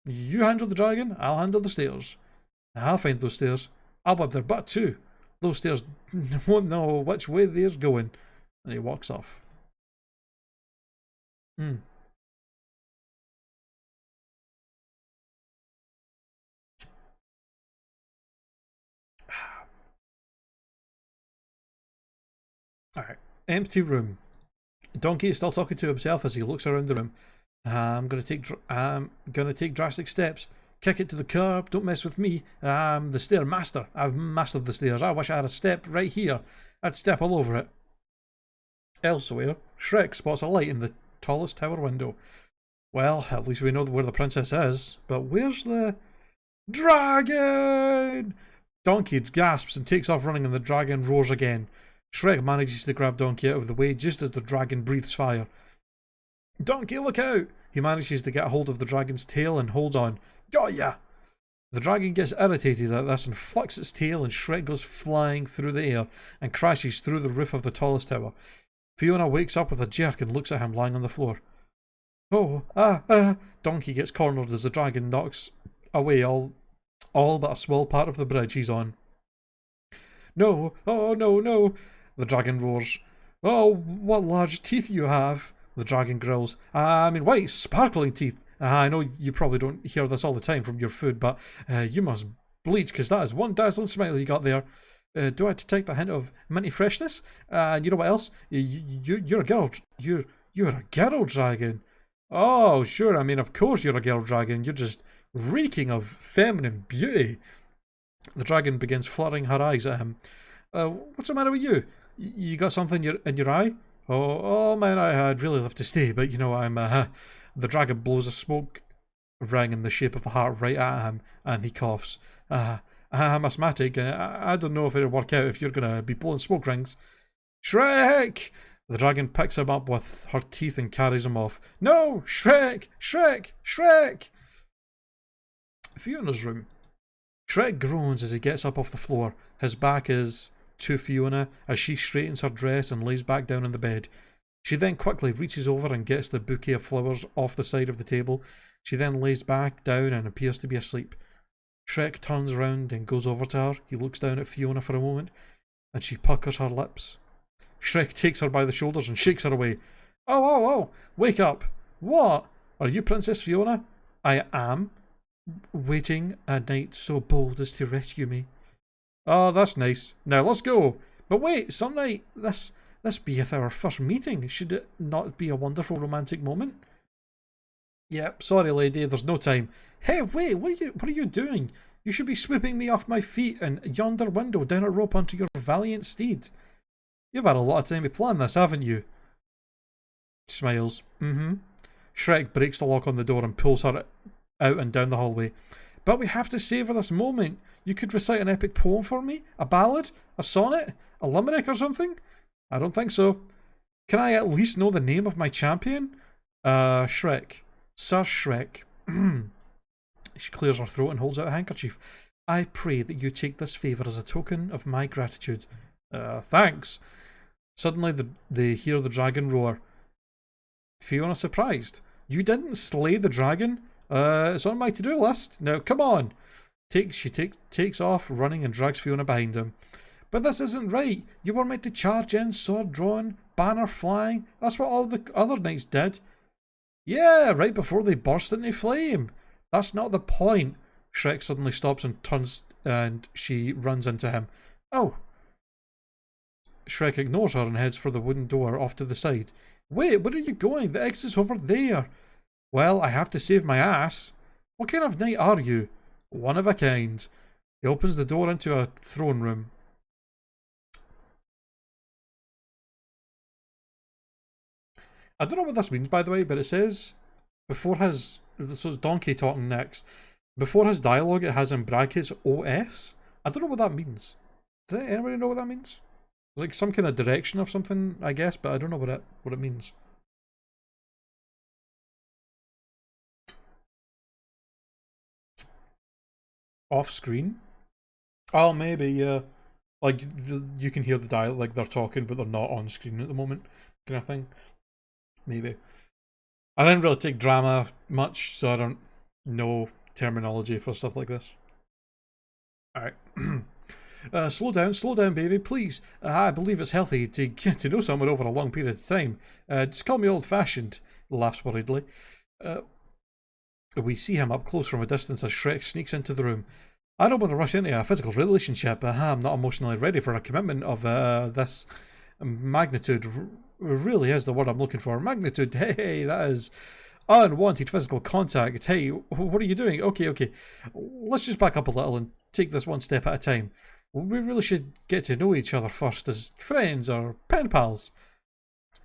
A: You handle the dragon, I'll handle the stairs. I'll find those stairs. I'll whip their butt too. Those stairs won't know which way they're going. And he walks off. Alright. Empty room. Donkey is still talking to himself as he looks around the room. I'm gonna take drastic steps. Kick it to the curb. Don't mess with me. I'm the stair master. I've mastered the stairs. I wish I had a step right here. I'd step all over it. Elsewhere, Shrek spots a light in the tallest tower window. Well, at least we know where the princess is. But where's the Dragon! Donkey gasps and takes off running, and the dragon roars again. Shrek manages to grab Donkey out of the way just as the dragon breathes fire. Donkey, look out! He manages to get hold of the dragon's tail and holds on. Got ya! The dragon gets irritated at this and flicks its tail, and Shrek goes flying through the air and crashes through the roof of the tallest tower. Fiona wakes up with a jerk and looks at him lying on the floor. Donkey gets cornered as the dragon knocks away all but a small part of the bridge he's on. No, oh no, no, the dragon roars. Oh, what large teeth you have, the dragon growls. I mean, white, sparkling teeth. I know you probably don't hear this all the time from your food, but you must bleach, because that is one dazzling smile you got there. Do I detect a hint of minty freshness? And you know what else? You're a girl. You're a girl dragon. Oh, sure. I mean, of course you're a girl dragon. You're just reeking of feminine beauty. The dragon begins fluttering her eyes at him. What's the matter with you? You got something in your eye? Oh man, I'd really love to stay, but you know, I'm The dragon blows a smoke ring in the shape of a heart right at him, and he coughs. I'm asthmatic. I don't know if it'll work out if you're gonna be blowing smoke rings. Shrek! The dragon picks him up with her teeth and carries him off. No! Shrek! Shrek! Shrek! Fiona's room. Shrek groans as he gets up off the floor. His back is to Fiona as she straightens her dress and lays back down on the bed. She then quickly reaches over and gets the bouquet of flowers off the side of the table. She then lays back down and appears to be asleep. Shrek turns round and goes over to her. He looks down at Fiona for a moment, and she puckers her lips. Shrek takes her by the shoulders and shakes her away. Oh, wake up. What? Are you Princess Fiona? I am. Waiting a knight so bold as to rescue me. Oh, that's nice. Now let's go. But wait, some night, this beeth our first meeting. Should it not be a wonderful romantic moment? Yep, sorry lady, there's no time. Hey, wait, what are you doing? You should be sweeping me off my feet and yonder window down a rope onto your valiant steed. You've had a lot of time to plan this, haven't you? Smiles. Shrek breaks the lock on the door and pulls her out and down the hallway. But we have to savour this moment. You could recite an epic poem for me? A ballad? A sonnet? A limerick or something? I don't think so. Can I at least know the name of my champion? Shrek. Sir Shrek. She clears her throat and holds out a handkerchief. I pray that you take this favour as a token of my gratitude. Thanks. Suddenly they hear the dragon roar. Fiona surprised. You didn't slay the dragon? It's on my to-do list. Now, come on. She takes off running and drags Fiona behind him. But this isn't right. You were meant to charge in, sword drawn, banner flying. That's what all the other knights did. Yeah, right before they burst into flame. That's not the point. Shrek suddenly stops and turns, and she runs into him. Oh. Shrek ignores her and heads for the wooden door off to the side. Wait, where are you going? The exit's over there. Well, I have to save my ass. What kind of knight are you? One of a kind. He opens the door into a throne room. I don't know what this means, by the way, but it says before his... So it's Donkey talking next. Before his dialogue, it has in brackets OS. I don't know what that means. Does anybody know what that means? It's like some kind of direction of something, I guess, but I don't know what it means. Off screen? Oh, maybe, yeah. Like, you can hear the dialogue, like they're talking, but they're not on screen at the moment, kind of thing. Maybe. I didn't really take drama much, so I don't know terminology for stuff like this. Alright. Slow down, baby, please. I believe it's healthy to get to know someone over a long period of time. Just call me old-fashioned, laughs worriedly. We see him up close from a distance as Shrek sneaks into the room. I don't want to rush into a physical relationship. I'm not emotionally ready for a commitment of this magnitude. Really is the word I'm looking for. Magnitude. Hey, that is unwanted physical contact. Hey, what are you doing? Okay. Let's just back up a little and take this one step at a time. We really should get to know each other first as friends or pen pals.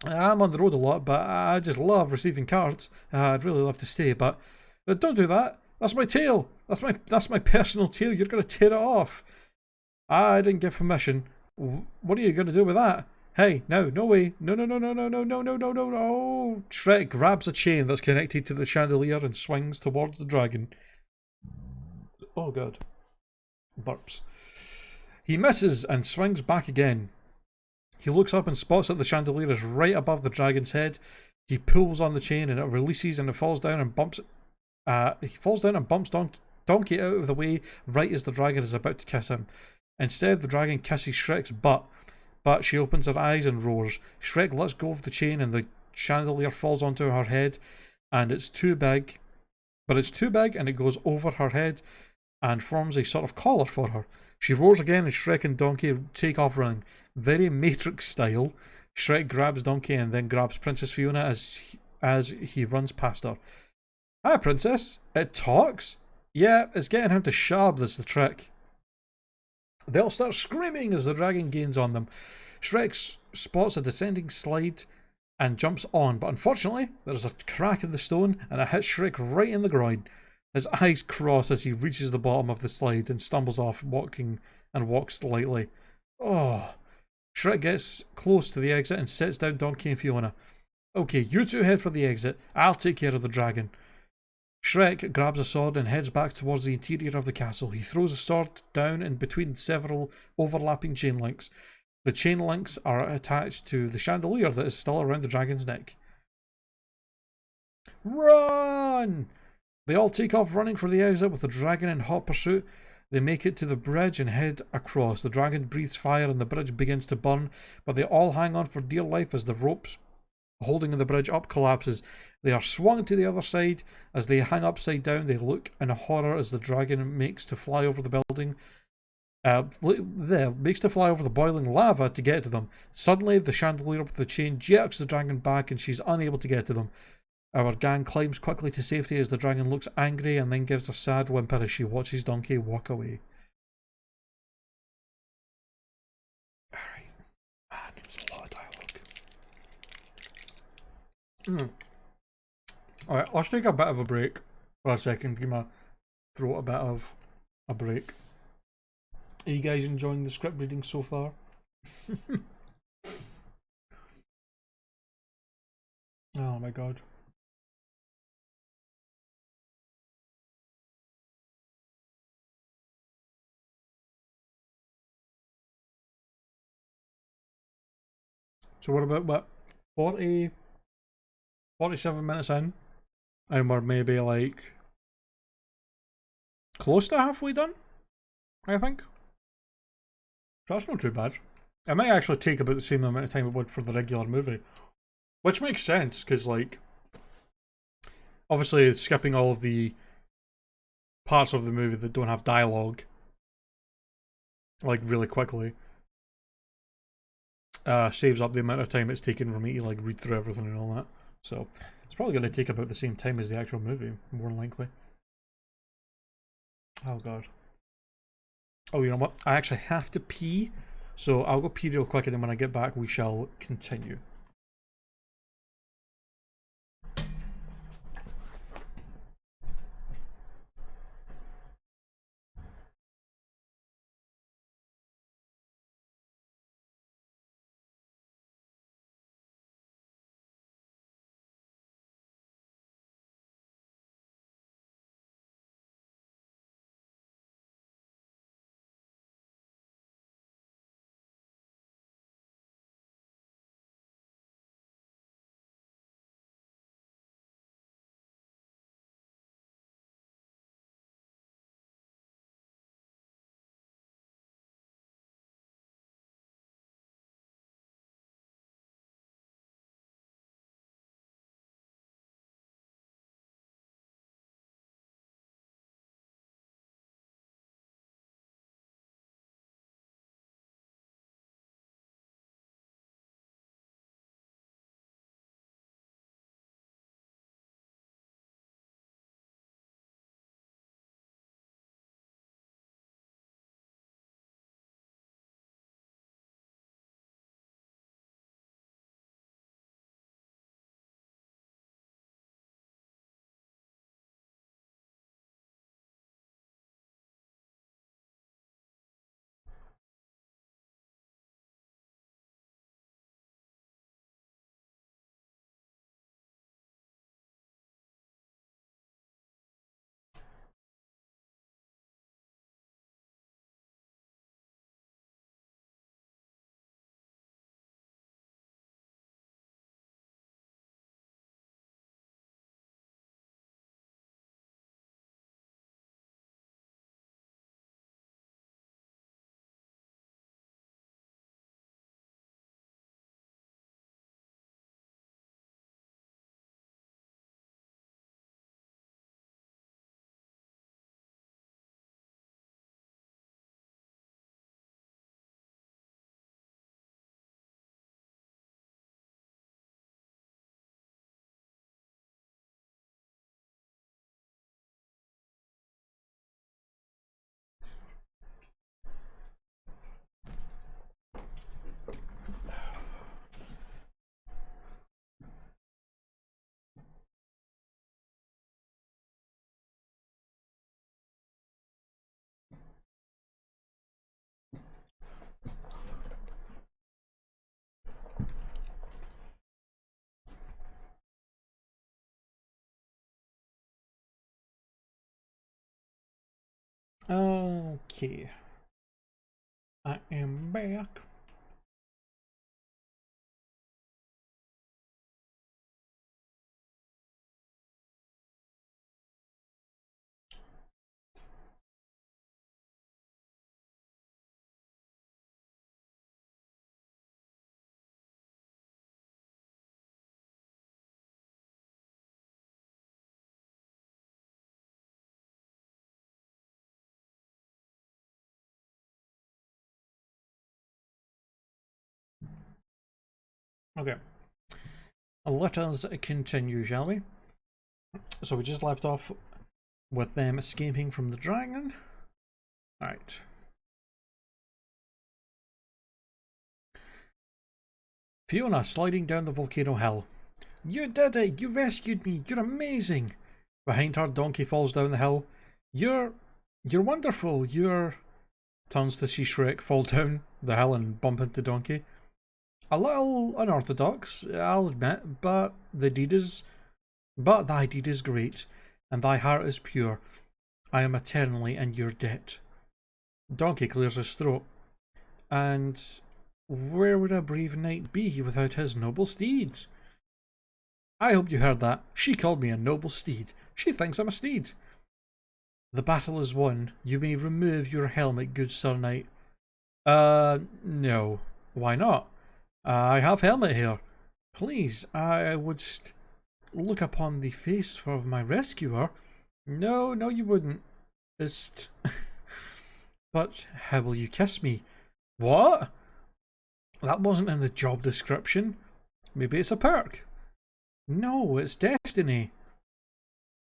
A: I'm on the road a lot, but I just love receiving cards. I'd really love to stay, but don't do that. That's my tail! That's my personal tail, you're gonna tear it off! I didn't give permission. What are you gonna do with that? Hey, no, no way. No, no, no, no, no, no, no, no, no, no, no. Shrek grabs a chain that's connected to the chandelier and swings towards the dragon. Oh god. Burps. He misses and swings back again. He looks up and spots that the chandelier is right above the dragon's head. He pulls on the chain and it releases and it falls down and bumps. He falls down and bumps Donkey out of the way right as the dragon is about to kiss him. Instead, the dragon kisses Shrek's butt, but she opens her eyes and roars. Shrek lets go of the chain and the chandelier falls onto her head, and it's too big. But it's too big and it goes over her head and forms a sort of collar for her. She roars again as Shrek and Donkey take off running. Very Matrix style. Shrek grabs Donkey and then grabs Princess Fiona as he runs past her. Hi, Princess. It talks? Yeah, it's getting him to shut up, that's the trick. They all start screaming as the dragon gains on them. Shrek spots a descending slide and jumps on, but unfortunately, there's a crack in the stone and it hits Shrek right in the groin. His eyes cross as he reaches the bottom of the slide and stumbles off, walks lightly. Oh. Shrek gets close to the exit and sets down Donkey and Fiona. Okay, you two head for the exit. I'll take care of the dragon. Shrek grabs a sword and heads back towards the interior of the castle. He throws a sword down in between several overlapping chain links. The chain links are attached to the chandelier that is still around the dragon's neck. Run! They all take off running for the exit with the dragon in hot pursuit. They make it to the bridge and head across. The dragon breathes fire and the bridge begins to burn, but they all hang on for dear life as the ropes holding the bridge up collapses. They are swung to the other side. As they hang upside down, they look in horror as the dragon makes to fly over the building. Makes to fly over the boiling lava to get to them. Suddenly, the chandelier with the chain jerks the dragon back and she's unable to get to them. Our gang climbs quickly to safety as the dragon looks angry and then gives a sad whimper as she watches Donkey walk away. Alright. Man, there's a lot of dialogue. Alright, let's take a bit of a break for a second. Give my throat a bit of a break. Are you guys enjoying the script reading so far? Oh my god. So we're about, what, 47 minutes in? And we're maybe like close to halfway done, I think. So that's not too bad. It might actually take about the same amount of time it would for the regular movie. Which makes sense, because like, obviously skipping all of the parts of the movie that don't have dialogue, like really quickly, saves up the amount of time it's taken for me to like read through everything and all that. So it's probably going to take about the same time as the actual movie, more than likely. Oh god. Oh, you know what? I actually have to pee, so I'll go pee real quick and then when I get back we shall continue. Okay. I am back. Okay. Let us continue, shall we? So we just left off with them escaping from the dragon. Right. Fiona sliding down the volcano hill. You did it! You rescued me! You're amazing! Behind her, Donkey falls down the hill. You're wonderful! You're... Turns to see Shrek fall down the hill and bump into Donkey. A little unorthodox, I'll admit, but thy deed is great, and thy heart is pure. I am eternally in your debt. Donkey clears his throat. And where would a brave knight be without his noble steed? I hope you heard that. She called me a noble steed. She thinks I'm a steed. The battle is won. You may remove your helmet, good sir knight. No. Why not? I have helmet here. Please, I would look upon the face of my rescuer. No, no you wouldn't. But how will you kiss me? What? That wasn't in the job description. Maybe it's a perk. No, it's destiny.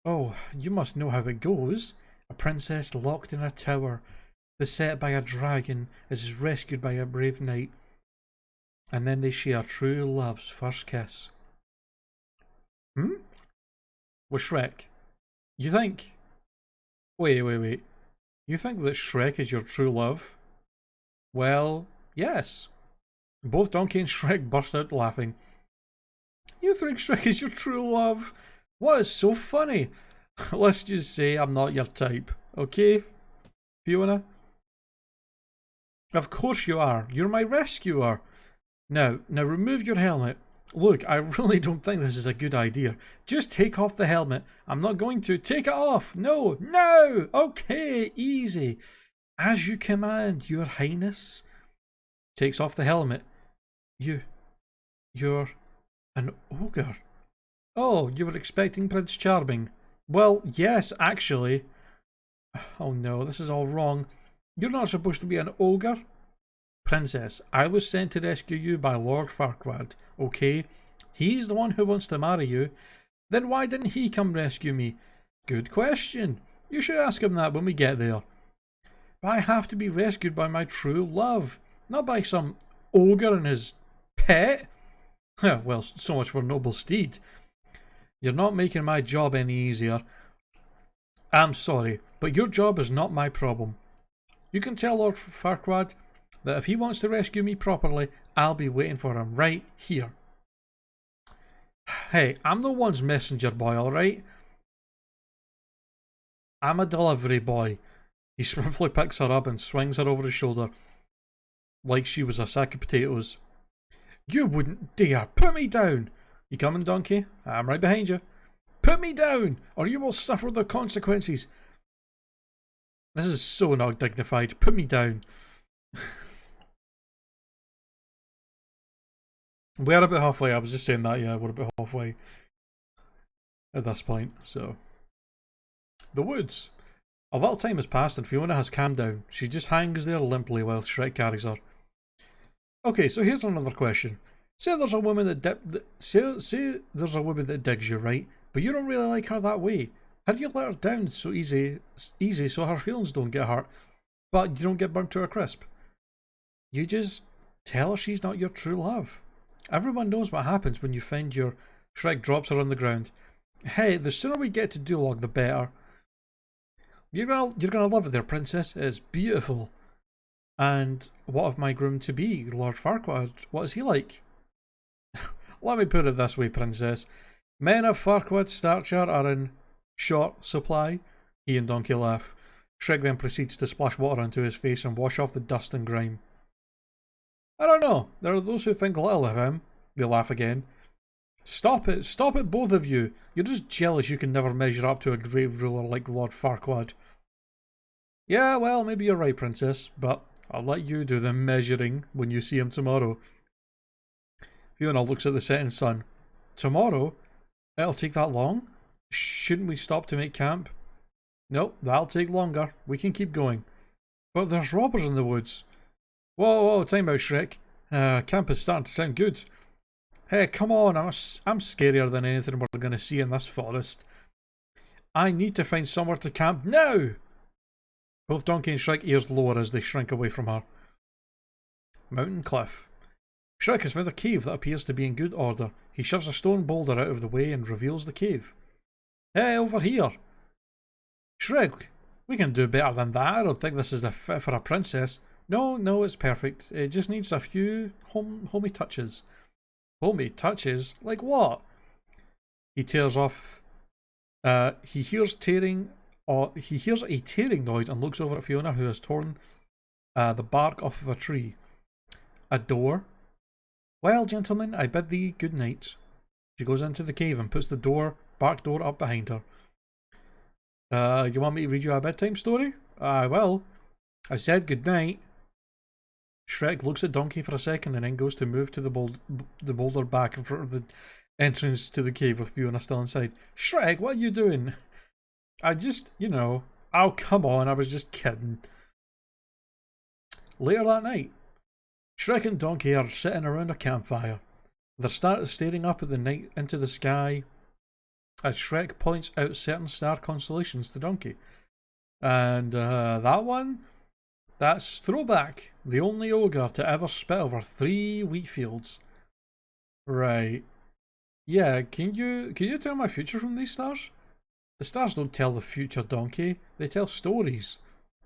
A: Oh, you must know how it goes. A princess locked in a tower, beset by a dragon, is rescued by a brave knight. And then they share true love's first kiss. With Shrek. You think... Wait. You think that Shrek is your true love? Well, yes. Both Donkey and Shrek burst out laughing. You think Shrek is your true love? What is so funny? Let's just say I'm not your type, okay, Fiona? Of course you are. You're my rescuer. Now remove your helmet. Look, I really don't think this is a good idea. Just take off the helmet. I'm not going to. Take it off. No. Okay, easy. As you command, your highness. Takes off the helmet. You're an ogre. Oh, you were expecting Prince Charming. Well, yes, actually. Oh no, this is all wrong. You're not supposed to be an ogre. Princess, I was sent to rescue you by Lord Farquaad, okay? He's the one who wants to marry you. Then why didn't he come rescue me? Good question. You should ask him that when we get there. But I have to be rescued by my true love, not by some ogre and his pet. Well, so much for noble steed. You're not making my job any easier. I'm sorry, but your job is not my problem. You can tell Lord Farquaad that if he wants to rescue me properly, I'll be waiting for him right here. Hey, I'm the one's messenger boy, alright? I'm a delivery boy. He swiftly picks her up and swings her over his shoulder like she was a sack of potatoes. You wouldn't dare put me down! You coming, Donkey? I'm right behind you. Put me down, or you will suffer the consequences. This is so not dignified. Put me down. We're about halfway. I was just saying that, yeah, we're about halfway at this point, so. The woods. A little time has passed and Fiona has calmed down. She just hangs there limply while Shrek carries her. Okay, so here's another question. Say there's a woman that say there's a woman that digs you, right? But you don't really like her that way. How do you let her down so easy so her feelings don't get hurt, but you don't get burnt to a crisp? You just tell her she's not your true love. Everyone knows what happens when you find your... Shrek drops her on the ground. Hey, the sooner we get to Duloc, the better. You're gonna love it there, princess. It's beautiful. And what of my groom-to-be, Lord Farquaad? What is he like? Let me put it this way, princess. Men of Farquaad's stature are in short supply. He and Donkey laugh. Shrek then proceeds to splash water onto his face and wash off the dust and grime. I don't know. There are those who think little of him. They laugh again. Stop it, both of you. You're just jealous you can never measure up to a great ruler like Lord Farquaad. Yeah, well, maybe you're right, Princess, but I'll let you do the measuring when you see him tomorrow. Fiona looks at the setting sun. Tomorrow? It'll take that long? Shouldn't we stop to make camp? Nope, that'll take longer. We can keep going. But there's robbers in the woods. Whoa, time out, Shrek. Camp is starting to sound good. Hey, come on, I'm scarier than anything we're going to see in this forest. I need to find somewhere to camp now! Both Donkey and Shrek ears lower as they shrink away from her. Mountain cliff. Shrek has found a cave that appears to be in good order. He shoves a stone boulder out of the way and reveals the cave. Hey, over here! Shrek, we can do better than that. I don't think this is the fit for a princess. No, it's perfect. It just needs a few homey touches. Homey touches? Like what? He tears off. He hears a tearing noise and looks over at Fiona, who has torn the bark off of a tree. A door? Well, gentlemen, I bid thee good night. She goes into the cave and puts the back door up behind her. You want me to read you a bedtime story? I will. I said good night. Shrek looks at Donkey for a second and then goes to move to the boulder back in front of the entrance to the cave with Fiona still inside. Shrek, what are you doing? I just, oh come on, I was just kidding. Later that night, Shrek and Donkey are sitting around a campfire. They're staring up at the night into the sky as Shrek points out certain star constellations to Donkey. And that one? That's Throwback, the only ogre to ever spit over 3 wheat fields. Right. Yeah, can you tell my future from these stars? The stars don't tell the future, Donkey. They tell stories.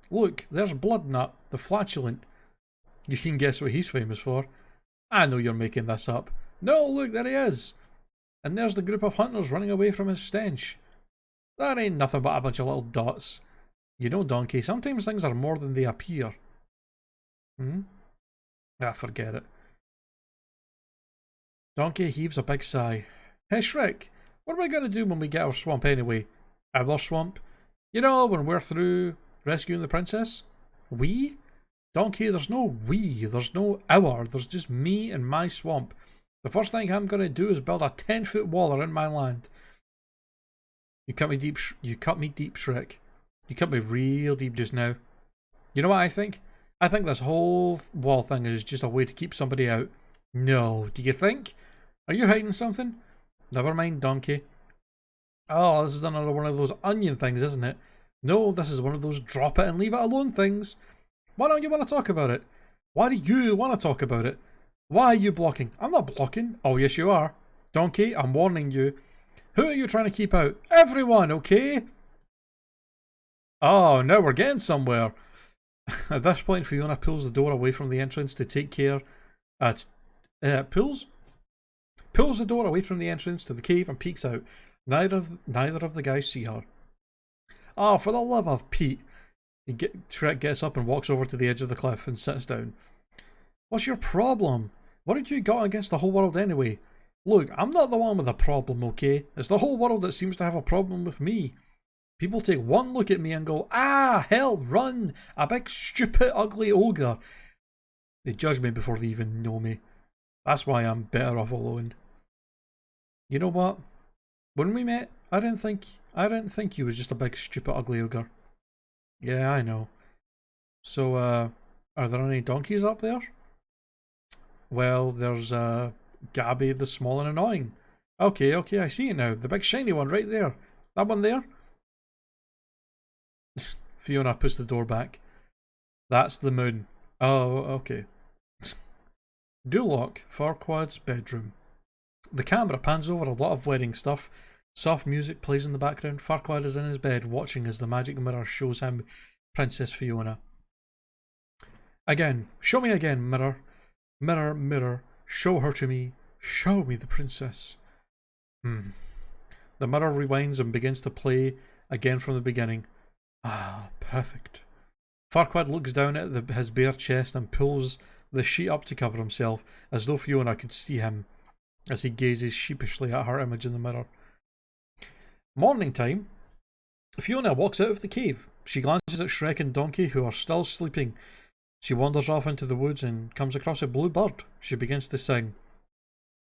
A: Look, there's Bloodnut, the flatulent. You can guess what he's famous for. I know you're making this up. No, look, there he is. And there's the group of hunters running away from his stench. That ain't nothing but a bunch of little dots. You know, Donkey, sometimes things are more than they appear. Forget it. Donkey heaves a big sigh. Hey, Shrek, what are we going to do when we get our swamp anyway? Our swamp? You know, when we're through rescuing the princess? We? Donkey, there's no we, there's no our, there's just me and my swamp. The first thing I'm going to do is build a 10-foot wall around my land. You cut me deep, Shrek. You cut me real deep just now. You know what I think? I think this whole wall thing is just a way to keep somebody out. No, do you think? Are you hiding something? Never mind, Donkey. Oh, this is another one of those onion things, isn't it? No, this is one of those drop it and leave it alone things. Why don't you want to talk about it? Why do you want to talk about it? Why are you blocking? I'm not blocking. Oh, yes, you are. Donkey, I'm warning you. Who are you trying to keep out? Everyone, okay? Oh, now we're getting somewhere. At this point, Fiona pulls the door away from the entrance to take care. Pulls the door away from the entrance to the cave and peeks out. Neither of the guys see her. Oh, for the love of Pete! Shrek gets up and walks over to the edge of the cliff and sits down. What's your problem? What did you got against the whole world anyway? Look, I'm not the one with a problem, okay? It's the whole world that seems to have a problem with me. People take one look at me and go, ah, help, run, a big stupid ugly ogre. They judge me before they even know me. That's why I'm better off alone. You know what? When we met, I didn't think you was just a big stupid ugly ogre. Yeah, I know. So, are there any donkeys up there? Well, there's Gabby the small and annoying. Okay, I see it now. The big shiny one right there. That one there? Fiona puts the door back. That's the moon. Oh, okay. Duloc, Farquaad's bedroom. The camera pans over a lot of wedding stuff. Soft music plays in the background. Farquaad is in his bed watching as the magic mirror shows him Princess Fiona. Again, show me again, mirror. Mirror, mirror, show her to me. Show me the princess. The mirror rewinds and begins to play again from the beginning. Ah, perfect. Farquaad looks down at his bare chest and pulls the sheet up to cover himself, as though Fiona could see him as he gazes sheepishly at her image in the mirror. Morning time. Fiona walks out of the cave. She glances at Shrek and Donkey, who are still sleeping. She wanders off into the woods and comes across a blue bird. She begins to sing.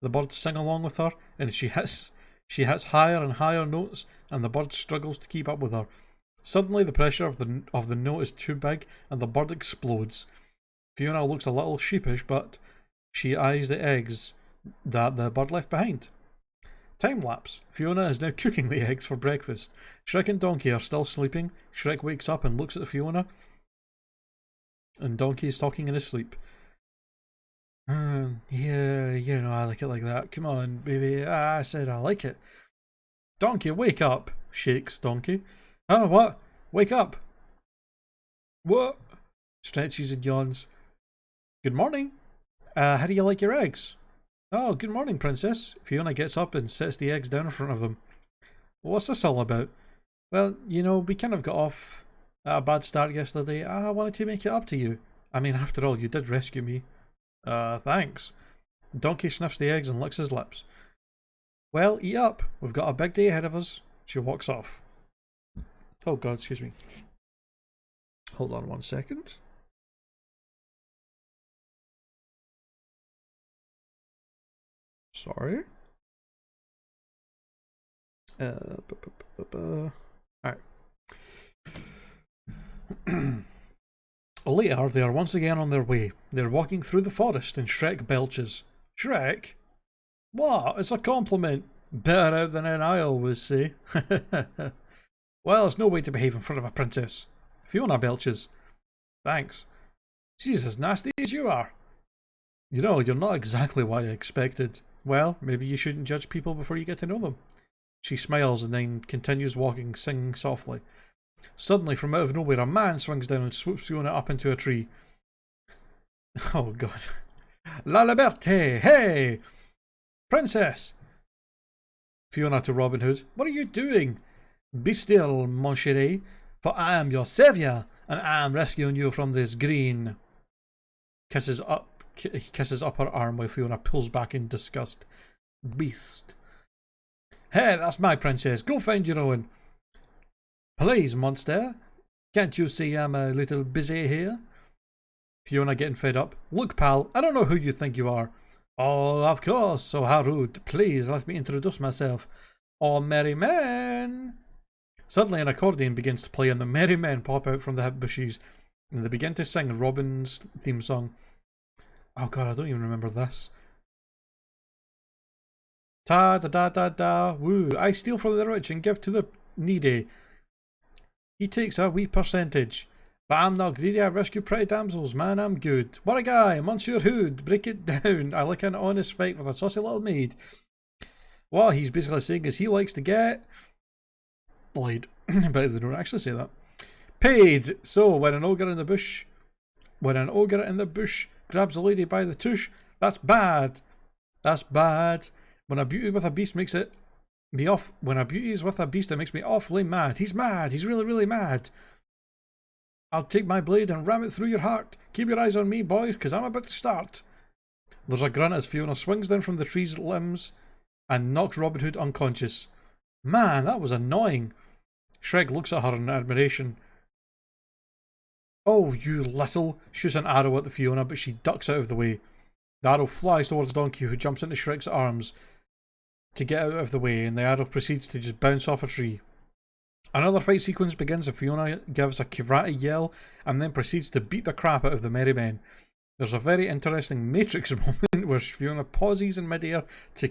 A: The birds sing along with her, and she hits higher and higher notes, and the bird struggles to keep up with her. Suddenly, the pressure of the note is too big, and the bird explodes. Fiona looks a little sheepish, but she eyes the eggs that the bird left behind. Time lapse. Fiona is now cooking the eggs for breakfast. Shrek and Donkey are still sleeping. Shrek wakes up and looks at Fiona, and Donkey is talking in his sleep. Yeah, you know, I like it like that. Come on, baby. I said I like it. Donkey, wake up, shakes Donkey. Oh, what? Wake up. What? Stretches and yawns. Good morning. How do you like your eggs? Oh, good morning, princess. Fiona gets up and sets the eggs down in front of them. What's this all about? Well, you know, we kind of got off at a bad start yesterday. I wanted to make it up to you. I mean, after all, you did rescue me. Thanks. Donkey sniffs the eggs and licks his lips. Well, eat up. We've got a big day ahead of us. She walks off. Oh god, excuse me. Hold on 1 second. Sorry. Alright. Later, they are once again on their way. They're walking through the forest and Shrek belches. Shrek? What? It's a compliment. Better out than in, I always say. Well, there's no way to behave in front of a princess. Fiona belches. Thanks. She's as nasty as you are. You know, you're not exactly what I expected. Well, maybe you shouldn't judge people before you get to know them. She smiles and then continues walking, singing softly. Suddenly, from out of nowhere, a man swings down and swoops Fiona up into a tree. Oh god. La liberté! Hey! Princess! Fiona to Robin Hood. What are you doing? Be still, mon chéri, for I am your saviour, and I am rescuing you from this green. He kisses up her arm while Fiona pulls back in disgust. Beast. Hey, that's my princess. Go find your own. Please, monster. Can't you see I'm a little busy here? Fiona getting fed up. Look, pal, I don't know who you think you are. Oh, of course, so how rude. Please let me introduce myself. Oh, merry men. Suddenly an accordion begins to play and the merry men pop out from the bushes and they begin to sing Robin's theme song. Oh god, I don't even remember this. Ta da da da da woo. I steal from the rich and give to the needy. He takes a wee percentage. But I'm not greedy, I rescue pretty damsels, man, I'm good. What a guy, Monsieur Hood, break it down. I like an honest fight with a saucy little maid. What he's basically saying is he likes to get laid. But they don't actually say that. Paid. So when an ogre in the bush grabs a lady by the tush, that's bad. That's bad. When a beauty with a beast makes it me off. When a beauty is with a beast, it makes me awfully mad. He's mad. He's really, really mad. I'll take my blade and ram it through your heart. Keep your eyes on me, boys, because I'm about to start. There's a grunt as Fiona swings down from the tree's limbs and knocks Robin Hood unconscious. Man, that was annoying. Shrek looks at her in admiration. Oh, you little... Shoots an arrow at the Fiona, but she ducks out of the way. The arrow flies towards Donkey, who jumps into Shrek's arms to get out of the way, and the arrow proceeds to just bounce off a tree. Another fight sequence begins and Fiona gives a karate yell and then proceeds to beat the crap out of the merry men. There's a very interesting Matrix moment where Fiona pauses in midair to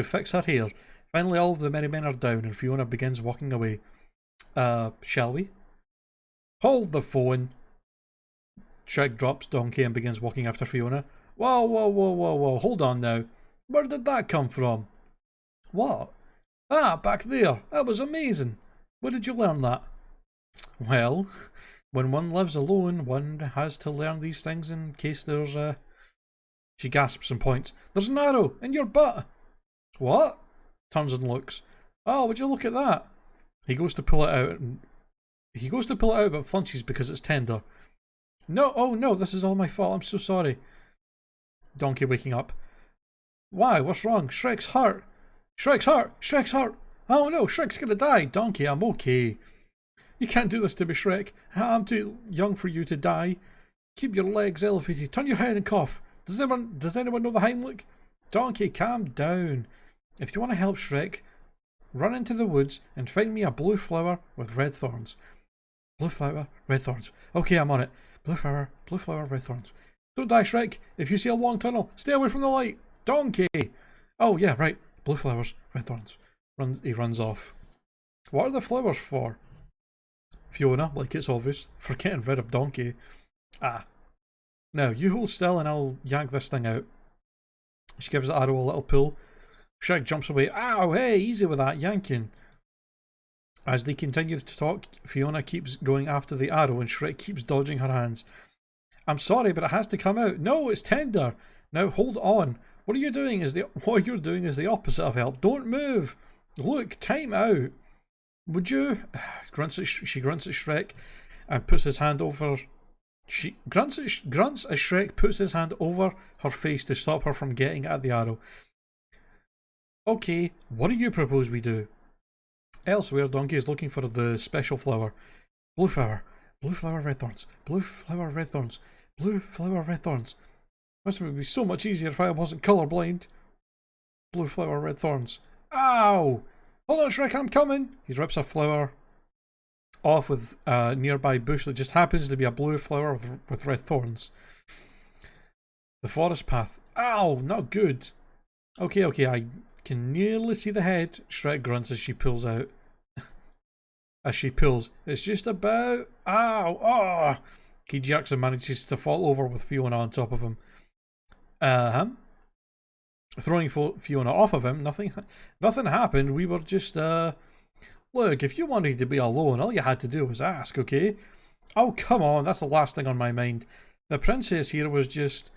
A: fix her hair. Finally, all of the merry men are down and Fiona begins walking away. Shall we? Hold the phone. Shrek drops Donkey and begins walking after Fiona. Whoa, whoa, whoa, whoa, whoa, hold on now. Where did that come from? What? Ah, back there. That was amazing. Where did you learn that? Well, when one lives alone, one has to learn these things in case there's a... She gasps and points. There's an arrow in your butt. What? Turns and looks. Oh, would you look at that? He goes to pull it out and He goes to pull it out but flinches because it's tender. No, oh no, this is all my fault. I'm so sorry. Donkey waking up. Why? What's wrong? Shrek's hurt. Shrek's hurt. Shrek's hurt. Oh no, Shrek's gonna die. Donkey, I'm okay. You can't do this to me, Shrek. I'm too young for you to die. Keep your legs elevated. Turn your head and cough. Does anyone know the Heimlich? Donkey, calm down. If you want to help Shrek, run into the woods and find me a blue flower with red thorns. Blue flower, red thorns. Okay, I'm on it. Blue flower, red thorns. Don't die, Shrek. If you see a long tunnel, stay away from the light. Donkey! Oh, yeah, right. Blue flowers, red thorns. He runs off. What are the flowers for? Fiona, like it's obvious, for getting rid of Donkey. Ah. Now, you hold still and I'll yank this thing out. She gives the arrow a little pull. Shrek jumps away. Ow, hey, easy with that yanking. As they continue to talk, Fiona keeps going after the arrow and Shrek keeps dodging her hands. I'm sorry, but it has to come out. No, it's tender. Now hold on. What you're doing is the opposite of help. Don't move. Look, time out. Would you? She grunts at Shrek and puts his hand over. She grunts as Shrek puts his hand over her face to stop her from getting at the arrow. Okay, what do you propose we do? Elsewhere, Donkey is looking for the special flower. Blue flower, red thorns. Blue flower, red thorns. Blue flower, red thorns. This would be so much easier if I wasn't colourblind. Blue flower, red thorns. Ow! Hold on, Shrek, I'm coming! He rips a flower off with a nearby bush that just happens to be a blue flower with red thorns. The forest path. Ow! Not good. Okay, I can nearly see the head. Shrek grunts as she pulls out. It's just about. Ow! Oh! He jerks and manages to fall over with Fiona on top of him. Throwing Fiona off of him, nothing happened. We were just, look, if you wanted to be alone, all you had to do was ask, okay? Oh, come on, that's the last thing on my mind. The princess here was just...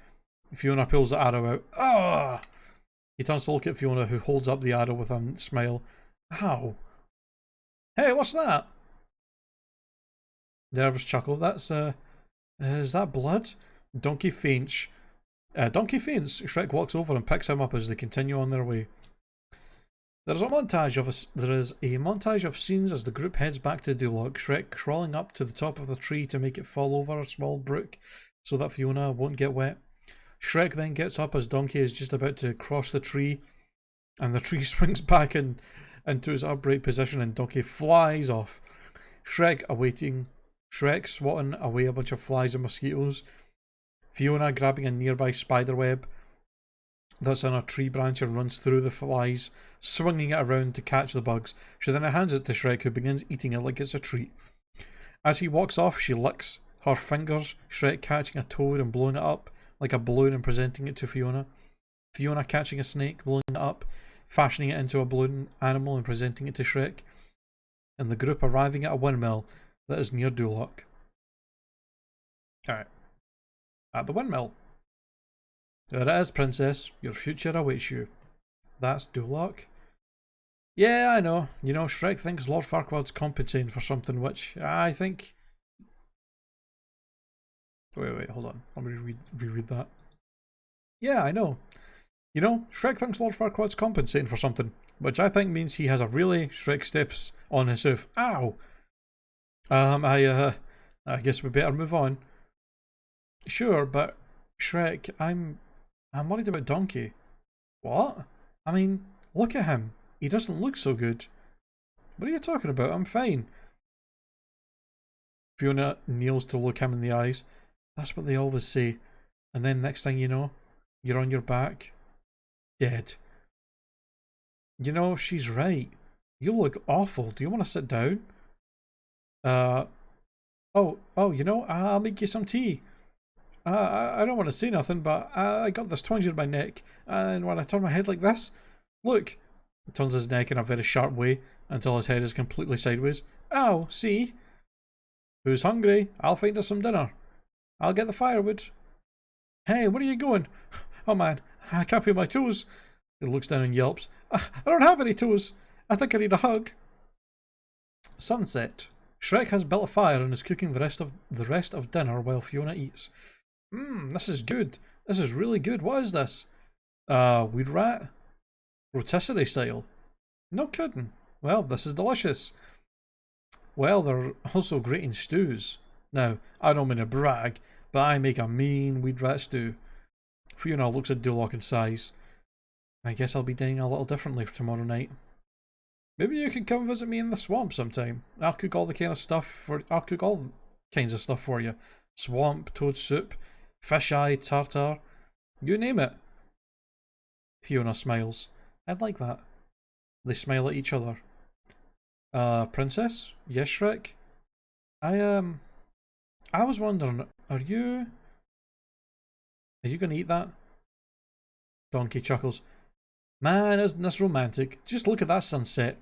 A: Fiona pulls the arrow out. Ah! He turns to look at Fiona, who holds up the arrow with a smile. Ow. Hey, what's that? Nervous chuckle. That's, is that blood? Donkey faints. Shrek walks over and picks him up as they continue on their way. There is a montage of scenes as the group heads back to Duloc. Shrek crawling up to the top of the tree to make it fall over a small brook so that Fiona won't get wet. Shrek then gets up as Donkey is just about to cross the tree, and the tree swings back into its upright position and Donkey flies off. Shrek swatting away a bunch of flies and mosquitoes. Fiona grabbing a nearby spider web that's on a tree branch and runs through the flies, swinging it around to catch the bugs. She then hands it to Shrek, who begins eating it like it's a treat. As he walks off, she licks her fingers, Shrek catching a toad and blowing it up like a balloon and presenting it to Fiona. Fiona catching a snake, blowing it up, fashioning it into a balloon animal and presenting it to Shrek. And the group arriving at a windmill that is near Duloc. Alright. At the windmill. There it is, princess. Your future awaits you. That's Duloc. Yeah, I know. You know, Shrek thinks Lord Farquaad's compensating for something which I think... Wait, hold on. Let me reread that. Yeah, I know. You know, Shrek thinks Lord Farquaad's compensating for something, which I think means he has a really Shrek steps on his hoof. Ow! I guess we better move on. Sure, but Shrek, I'm worried about Donkey. What? I mean, look at him. He doesn't look so good. What are you talking about? I'm fine. Fiona kneels to look him in the eyes. That's what they always say. And then next thing you know, you're on your back, dead. You know, she's right. You look awful. Do you want to sit down? Oh, you know, I'll make you some tea. I don't want to say nothing, but I got this twinge in my neck, and when I turn my head like this, look. He turns his neck in a very sharp way until his head is completely sideways. Ow, see? Who's hungry? I'll find us some dinner. I'll get the firewood. Hey, where are you going? Oh man, I can't feel my toes. He looks down and yelps. I don't have any toes. I think I need a hug. Sunset. Shrek has built a fire and is cooking the rest of dinner while Fiona eats. This is good. This is really good. What is this? Weed rat? Rotisserie style. No kidding. Well, this is delicious. Well, they're also great in stews. Now, I don't mean to brag, but I make a mean weed rat stew. Fiona looks at Duloc and sighs. I guess I'll be dining a little differently for tomorrow night. Maybe you could come visit me in the swamp sometime. I'll cook all kinds of stuff for you. Swamp, toad soup, fish eye, tartar, you name it. Fiona smiles. I'd like that. They smile at each other. Princess? Yes, Shrek? I was wondering, are you gonna eat that? Donkey chuckles. Man, isn't this romantic? Just look at that sunset.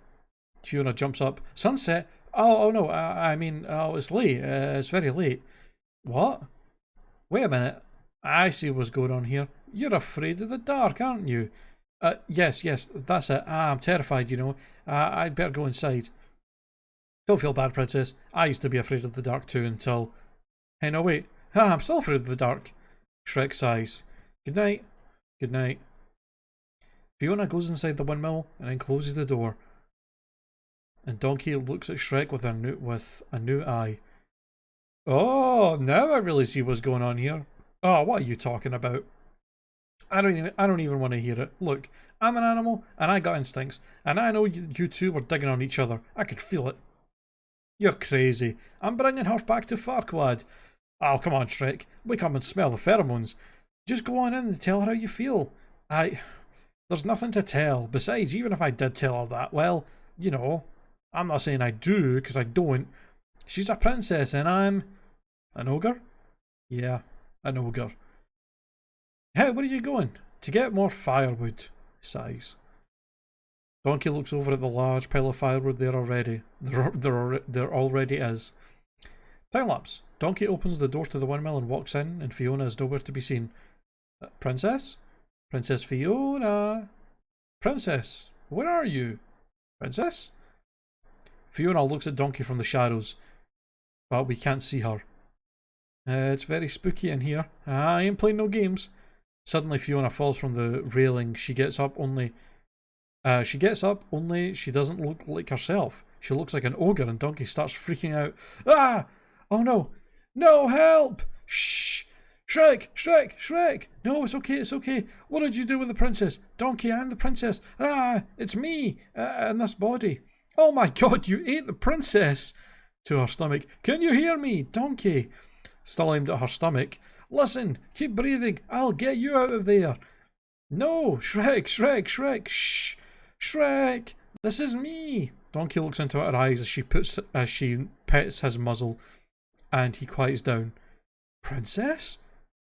A: Fiona jumps up. Sunset? Oh no, I mean, it's late. It's very late. What? Wait a minute. I see what's going on here. You're afraid of the dark, aren't you? Yes, that's it. I'm terrified, you know. I'd better go inside. Don't feel bad, Princess. I used to be afraid of the dark too until... Hey, no, wait. I'm still afraid of the dark. Shrek sighs. Good night. Good night. Fiona goes inside the windmill and then closes the door. And Donkey looks at Shrek with a new eye. Oh, now I really see what's going on here. Oh, what are you talking about? I don't even want to hear it. Look, I'm an animal and I got instincts, and I know you two were digging on each other. I could feel it. You're crazy. I'm bringing her back to Farquaad. Oh, come on, Shrek. Wake up and smell the pheromones. Just go on in and tell her how you feel. There's nothing to tell. Besides, even if I did tell her that, well, you know, I'm not saying I do, because I don't. She's a princess and I'm... An ogre? Yeah, an ogre. Hey, where are you going? To get more firewood. Sighs. Donkey looks over at the large pile of firewood there already. There already is. Time lapse. Donkey opens the door to the windmill and walks in, and Fiona is nowhere to be seen. Princess? Princess Fiona? Princess, where are you? Princess? Fiona looks at Donkey from the shadows, but we can't see her. It's very spooky in here. I ain't playing no games. Suddenly Fiona falls from the railing. She gets up only she doesn't look like herself. She looks like an ogre, and Donkey starts freaking out. Ah! Oh no! No, help! Shh! Shrek! Shrek! Shrek! No, it's okay. What did you do with the princess? Donkey, I'm the princess. Ah! It's me! In this body. Oh my god, you ate the princess! To her stomach. Can you hear me? Donkey! Still aimed at her stomach. Listen! Keep breathing! I'll get you out of there! No! Shrek! Shh! Shrek! This is me! Donkey looks into her eyes as she pets his muzzle, and he quiets down. Princess?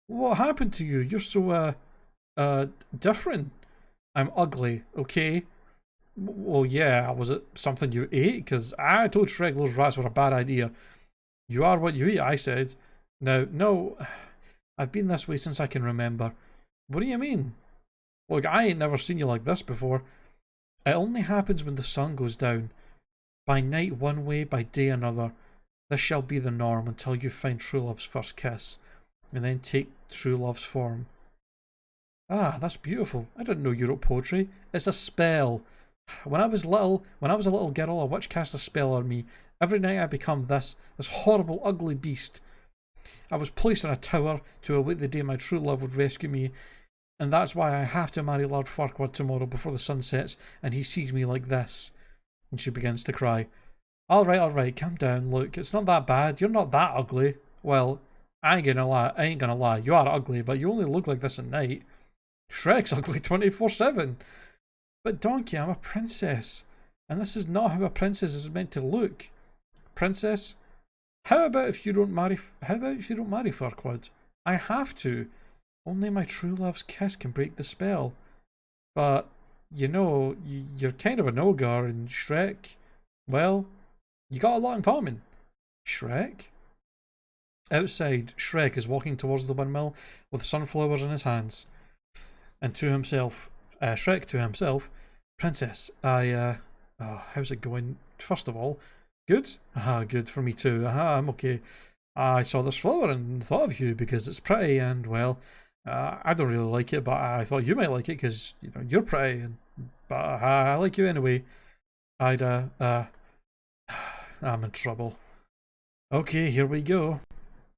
A: What happened to you? You're so, different. I'm ugly, okay? Well, yeah, was it something you ate? Because I told Shrek those rats were a bad idea. You are what you eat, I said. Now, no, I've been this way since I can remember. What do you mean? Look, I ain't never seen you like this before. It only happens when the sun goes down. By night one way, by day another. This shall be the norm until you find true love's first kiss, and then take true love's form. Ah, that's beautiful. I didn't know you wrote poetry. It's a spell. When I was a little girl, a witch cast a spell on me. Every night I become this horrible, ugly beast. I was placed in a tower to await the day my true love would rescue me, and that's why I have to marry Lord Farquaad tomorrow before the sun sets and he sees me like this. And she begins to cry. Alright, calm down. Look, it's not that bad. You're not that ugly. Well, I ain't gonna lie. You are ugly, but you only look like this at night. Shrek's ugly 24/7. But Donkey, I'm a princess, and this is not how a princess is meant to look. Princess, how about if you don't marry Farquaad? I have to. Only my true love's kiss can break the spell. But you know, you're kind of an ogre, and Shrek, well, you got a lot in common. Shrek? Outside, Shrek is walking towards the windmill with sunflowers in his hands. And to himself, Shrek to himself, Princess, how's it going? First of all, Good? Aha, good for me too. Aha, I'm okay. I saw this flower and thought of you because it's pretty and, well, I don't really like it, but I thought you might like it because, you know, you're pretty, and, but I like you anyway. I'd, I'm in trouble. Okay, here we go.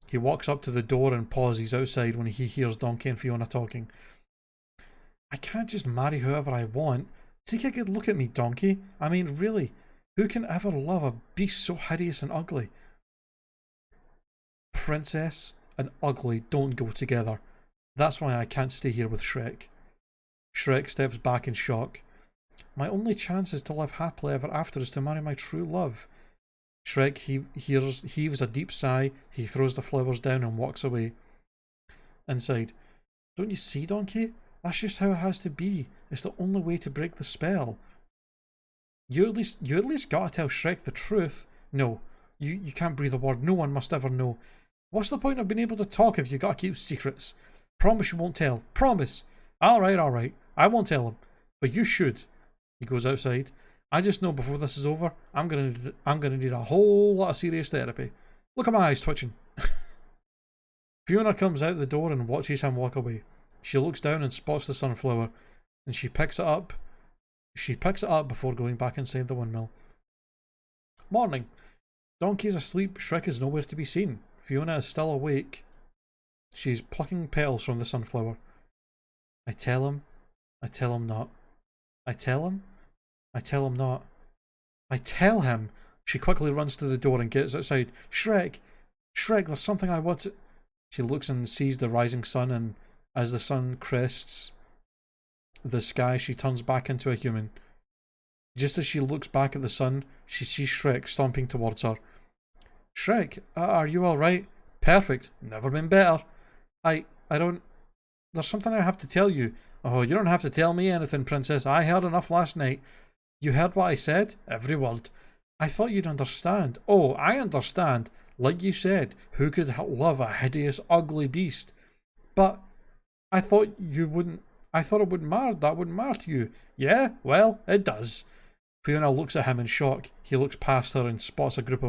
A: He walks up to the door and pauses outside when he hears Donkey and Fiona talking. I can't just marry whoever I want. Take a good look at me, Donkey. I mean, really, who can ever love a beast so hideous and ugly? Princess and ugly don't go together. That's why I can't stay here with Shrek. Shrek steps back in shock. My only chance is to live happily ever after is to marry my true love. Shrek heaves a deep sigh, he throws the flowers down and walks away. Inside, don't you see, Donkey? That's just how it has to be. It's the only way to break the spell. You at least gotta tell Shrek the truth. No, you can't breathe a word. No one must ever know. What's the point of being able to talk if you gotta keep secrets? Promise you won't tell. Promise. Alright. I won't tell him. But you should. He goes outside. I just know before this is over, I'm gonna need a whole lot of serious therapy. Look at my eyes twitching. Fiona comes out the door and watches him walk away. She looks down and spots the sunflower, and she picks it up. She picks it up before going back inside the windmill. Morning. Donkey's asleep. Shrek is nowhere to be seen. Fiona is still awake. She's plucking petals from the sunflower. I tell him not. I tell him not. I tell him. She quickly runs to the door and gets outside. Shrek, there's something I want to... She looks and sees the rising sun, and as the sun crests the sky, she turns back into a human. Just as she looks back at the sun, she sees Shrek stomping towards her. Shrek, are you alright? Perfect. Never been better. I don't... There's something I have to tell you. Oh, you don't have to tell me anything, Princess. I heard enough last night. You heard what I said? Every word. I thought you'd understand. Oh, I understand. Like you said, who could love a hideous, ugly beast? But I thought you wouldn't... I thought it wouldn't matter. That wouldn't matter to you. Yeah, well, it does. Fiona looks at him in shock. He looks past her and spots a group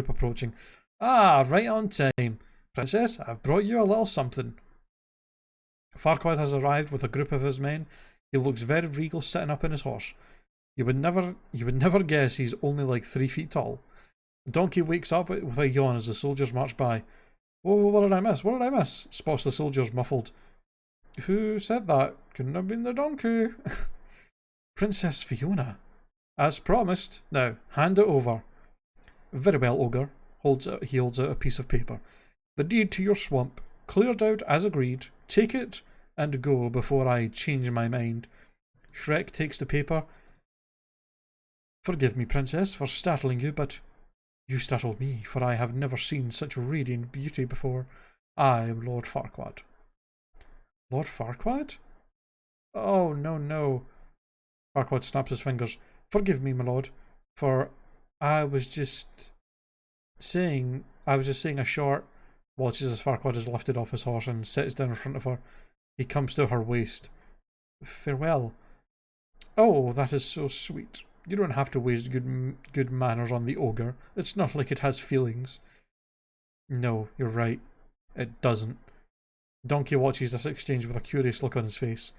A: approaching. Ah, right on time. Princess, I've brought you a little something. Farquaad has arrived with a group of his men. He looks very regal sitting up in his horse. You would never guess he's only like 3 feet tall. Donkey wakes up with a yawn as the soldiers march by. Whoa, what did I miss? What did I miss? Spots the soldiers muffled. Who said that? Couldn't have been the donkey. Princess Fiona. As promised. Now, hand it over. Very well, Ogre. He holds out a piece of paper. The deed to your swamp. Cleared out as agreed. Take it and go before I change my mind. Shrek takes the paper. Forgive me, Princess, for startling you, but you startled me, for I have never seen such radiant beauty before. I am Lord Farquaad. Lord Farquaad? Oh, no. Farquaad snaps his fingers. Forgive me, my lord, for I was just saying a short... Watches as Farquaad is lifted off his horse and sits down in front of her. He comes to her waist. Farewell. Oh, that is so sweet. You don't have to waste good manners on the ogre. It's not like it has feelings. No, you're right. It doesn't. Donkey watches this exchange with a curious look on his face.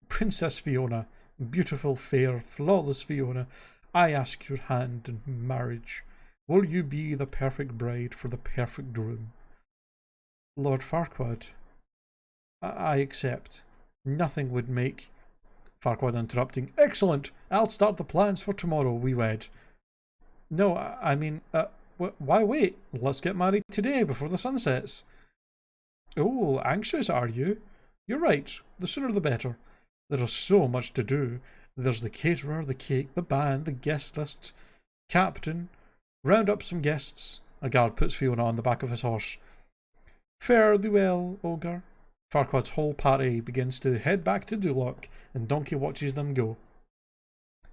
A: Princess Fiona, beautiful, fair, flawless Fiona, I ask your hand in marriage. Will you be the perfect bride for the perfect groom? Lord Farquaad, I accept. Nothing would make... Farquaad interrupting. Excellent! I'll start the plans for tomorrow we wed. No, I mean, why wait? Let's get married today before the sun sets. Oh, anxious are you? You're right. The sooner the better. There is so much to do. There's the caterer, the cake, the band, the guest list. Captain, round up some guests. A guard puts Fiona on the back of his horse. Fare thee well, Ogre. Farquaad's whole party begins to head back to Duloc, and Donkey watches them go.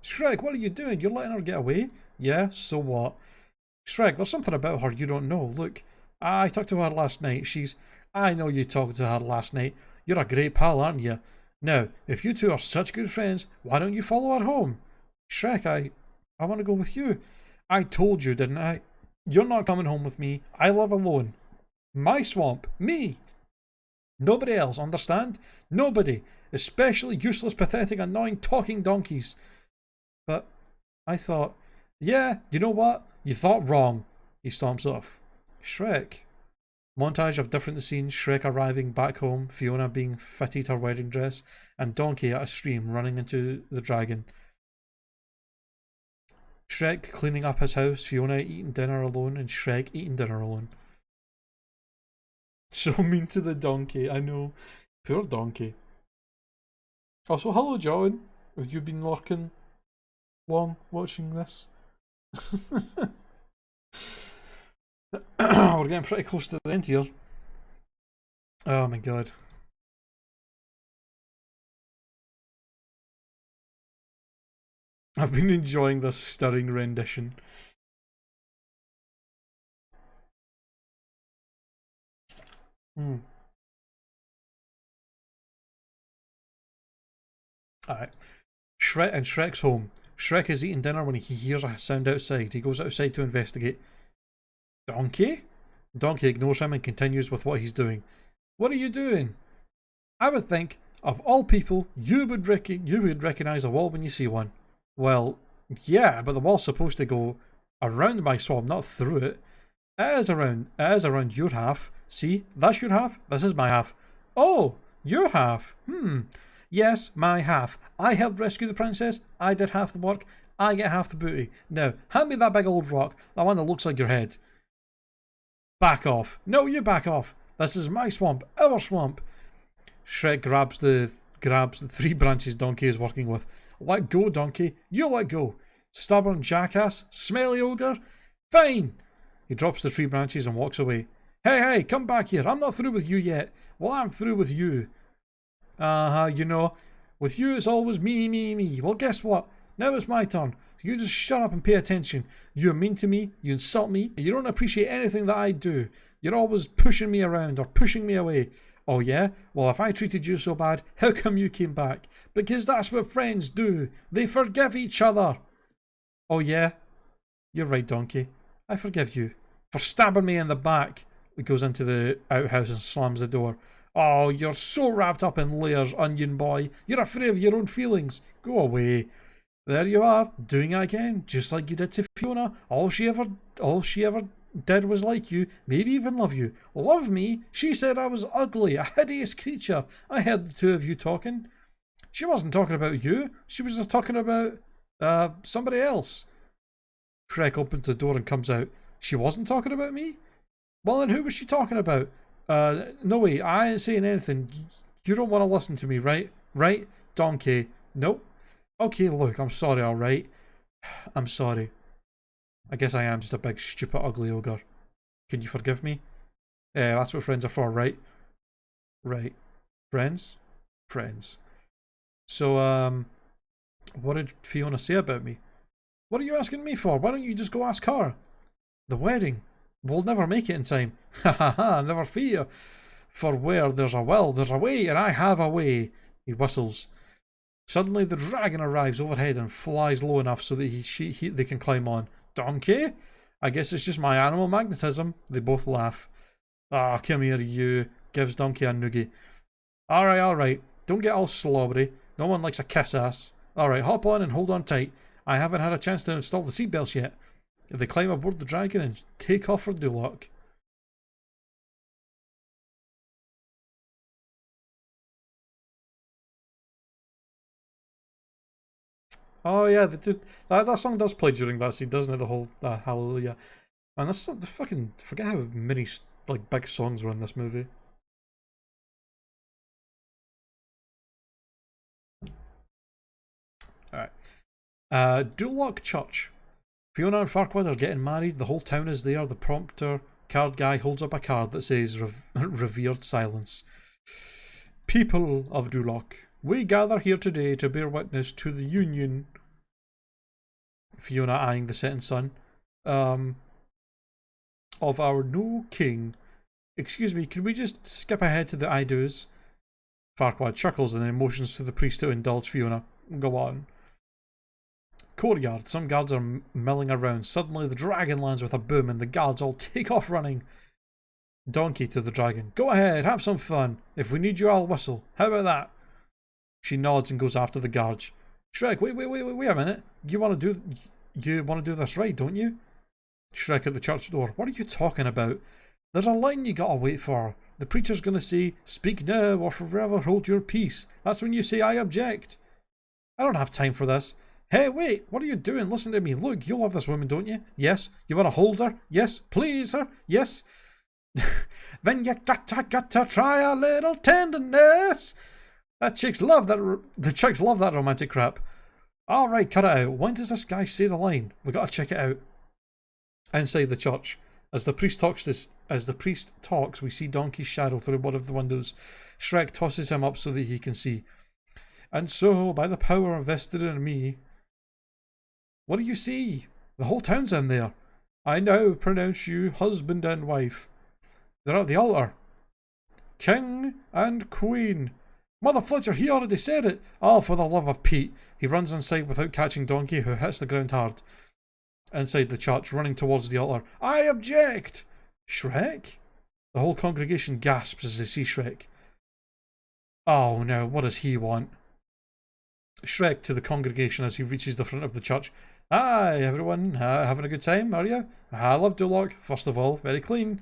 A: Shrek, what are you doing? You're letting her get away? Yeah, so what? Shrek, there's something about her you don't know. Look, I talked to her last night. I know you talked to her last night. You're a great pal, aren't you? Now, if you two are such good friends, why don't you follow her home? Shrek, I want to go with you. I told you, didn't I? You're not coming home with me. I live alone. My swamp. Me. Nobody else, understand? Nobody. Especially useless, pathetic, annoying, talking donkeys. But I thought, yeah, you know what? You thought wrong. He stomps off. Shrek. Montage of different scenes, Shrek arriving back home, Fiona being fitted her wedding dress, and Donkey at a stream running into the dragon. Shrek cleaning up his house, Fiona eating dinner alone, and Shrek eating dinner alone. So mean to the donkey, I know. Poor donkey. Also, hello John. Have you been lurking long watching this? We're getting pretty close to the end here. Oh my god. I've been enjoying this stirring rendition. Alright. Shrek's home. Shrek is eating dinner when he hears a sound outside. He goes outside to investigate. Donkey? Donkey ignores him and continues with what he's doing. What are you doing? I would think, of all people, you would recognise a wall when you see one. Well, yeah, but the wall's supposed to go around my swamp, not through it. It is around your half. See, that's your half, this is my half. Oh, your half. Yes, my half. I helped rescue the princess, I did half the work, I get half the booty. Now, hand me that big old rock, that one that looks like your head. Back off. No, you back off. This is my swamp, our swamp. Shrek grabs the 3 branches Donkey is working with. Let go, Donkey. You let go. Stubborn jackass. Smelly ogre. Fine. He drops the 3 branches and walks away. Hey, come back here. I'm not through with you yet. Well, I'm through with you. You know. With you, it's always me. Well, guess what? Now it's my turn. You just shut up and pay attention. You're mean to me. You insult me. And you don't appreciate anything that I do. You're always pushing me around or pushing me away. Oh yeah? Well, if I treated you so bad, how come you came back? Because that's what friends do. They forgive each other. Oh yeah? You're right, Donkey. I forgive you. For stabbing me in the back. He goes into the outhouse and slams the door. Oh, you're so wrapped up in layers, onion boy. You're afraid of your own feelings. Go away. There you are, doing it again, just like you did to Fiona. All she ever did was like you, maybe even love you. Love me? She said I was ugly, a hideous creature. I heard the 2 of you talking. She wasn't talking about you. She was just talking about, somebody else. Shrek opens the door and comes out. She wasn't talking about me? Well, then who was she talking about? No way, I ain't saying anything. You don't want to listen to me, right? Right? Donkey. Nope. Okay, look, I'm sorry, alright? I'm sorry. I guess I am just a big, stupid, ugly ogre. Can you forgive me? Yeah, that's what friends are for, right? Right. Friends? Friends. So, what did Fiona say about me? What are you asking me for? Why don't you just go ask her? The wedding. We'll never make it in time. Ha ha ha, never fear. For where there's a will, there's a way, and I have a way. He whistles. Suddenly the dragon arrives overhead and flies low enough so that they can climb on. Donkey? I guess it's just my animal magnetism. They both laugh. Ah, come here you. Gives Donkey a noogie. Alright. Don't get all slobbery. No one likes a kiss ass. Alright, hop on and hold on tight. I haven't had a chance to install the seatbelts yet. They climb aboard the dragon and take off for Duloc. Oh yeah, that song does play during that scene, doesn't it? The whole Hallelujah. And that's the fucking, forget how many like big songs were in this movie. Alright. Duloc Church. Fiona and Farquaad are getting married. The whole town is there. The prompter card guy holds up a card that says revered silence. People of Duloc, we gather here today to bear witness to the union. Fiona eyeing the setting sun. Of our new king. Excuse me, can we just skip ahead to the I do's? Farquaad chuckles and then motions to the priest to indulge Fiona. Go on. Courtyard. Some guards are milling around. Suddenly the dragon lands with a boom and the guards all take off running. Donkey to the dragon. Go ahead, have some fun. If we need you, I'll whistle. How about that? She nods and goes after the guards. Shrek, wait a minute. You want to do this right, don't you? Shrek at the church door. What are you talking about? There's a line you gotta wait for. The preacher's gonna say, speak now or forever hold your peace. That's when you say, I object. I don't have time for this. Hey, wait, what are you doing? Listen to me. Look, you love this woman, don't you? Yes. You want to hold her? Yes. Please her? Yes. Then you gotta try a little tenderness. The chicks love that romantic crap. Alright, cut it out. When does this guy say the line? We gotta check it out. Inside the church. As the priest talks, we see Donkey's shadow through one of the windows. Shrek tosses him up so that he can see. And so, by the power vested in me... What do you see? The whole town's in there. I now pronounce you husband and wife. They're at the altar. King and Queen. Mother Fletcher, he already said it. Oh, for the love of Pete. He runs inside without catching Donkey, who hits the ground hard. Inside the church, running towards the altar. I object! Shrek? The whole congregation gasps as they see Shrek. Oh no, what does he want? Shrek to the congregation as he reaches the front of the church. Hi, everyone. Having a good time, are you? I love Duloc. First of all, very clean.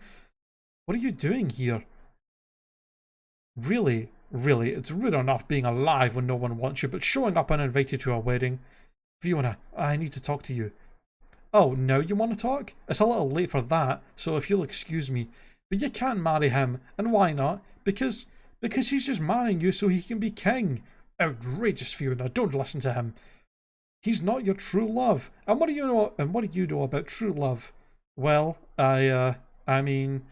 A: What are you doing here? Really, it's rude enough being alive when no one wants you, but showing up uninvited to a wedding. Fiona, I need to talk to you. Oh, now you want to talk? It's a little late for that, so if you'll excuse me. But you can't marry him, and why not? Because he's just marrying you so he can be king. Outrageous, Fiona, don't listen to him. He's not your true love. And what do you know about true love? Well, I mean...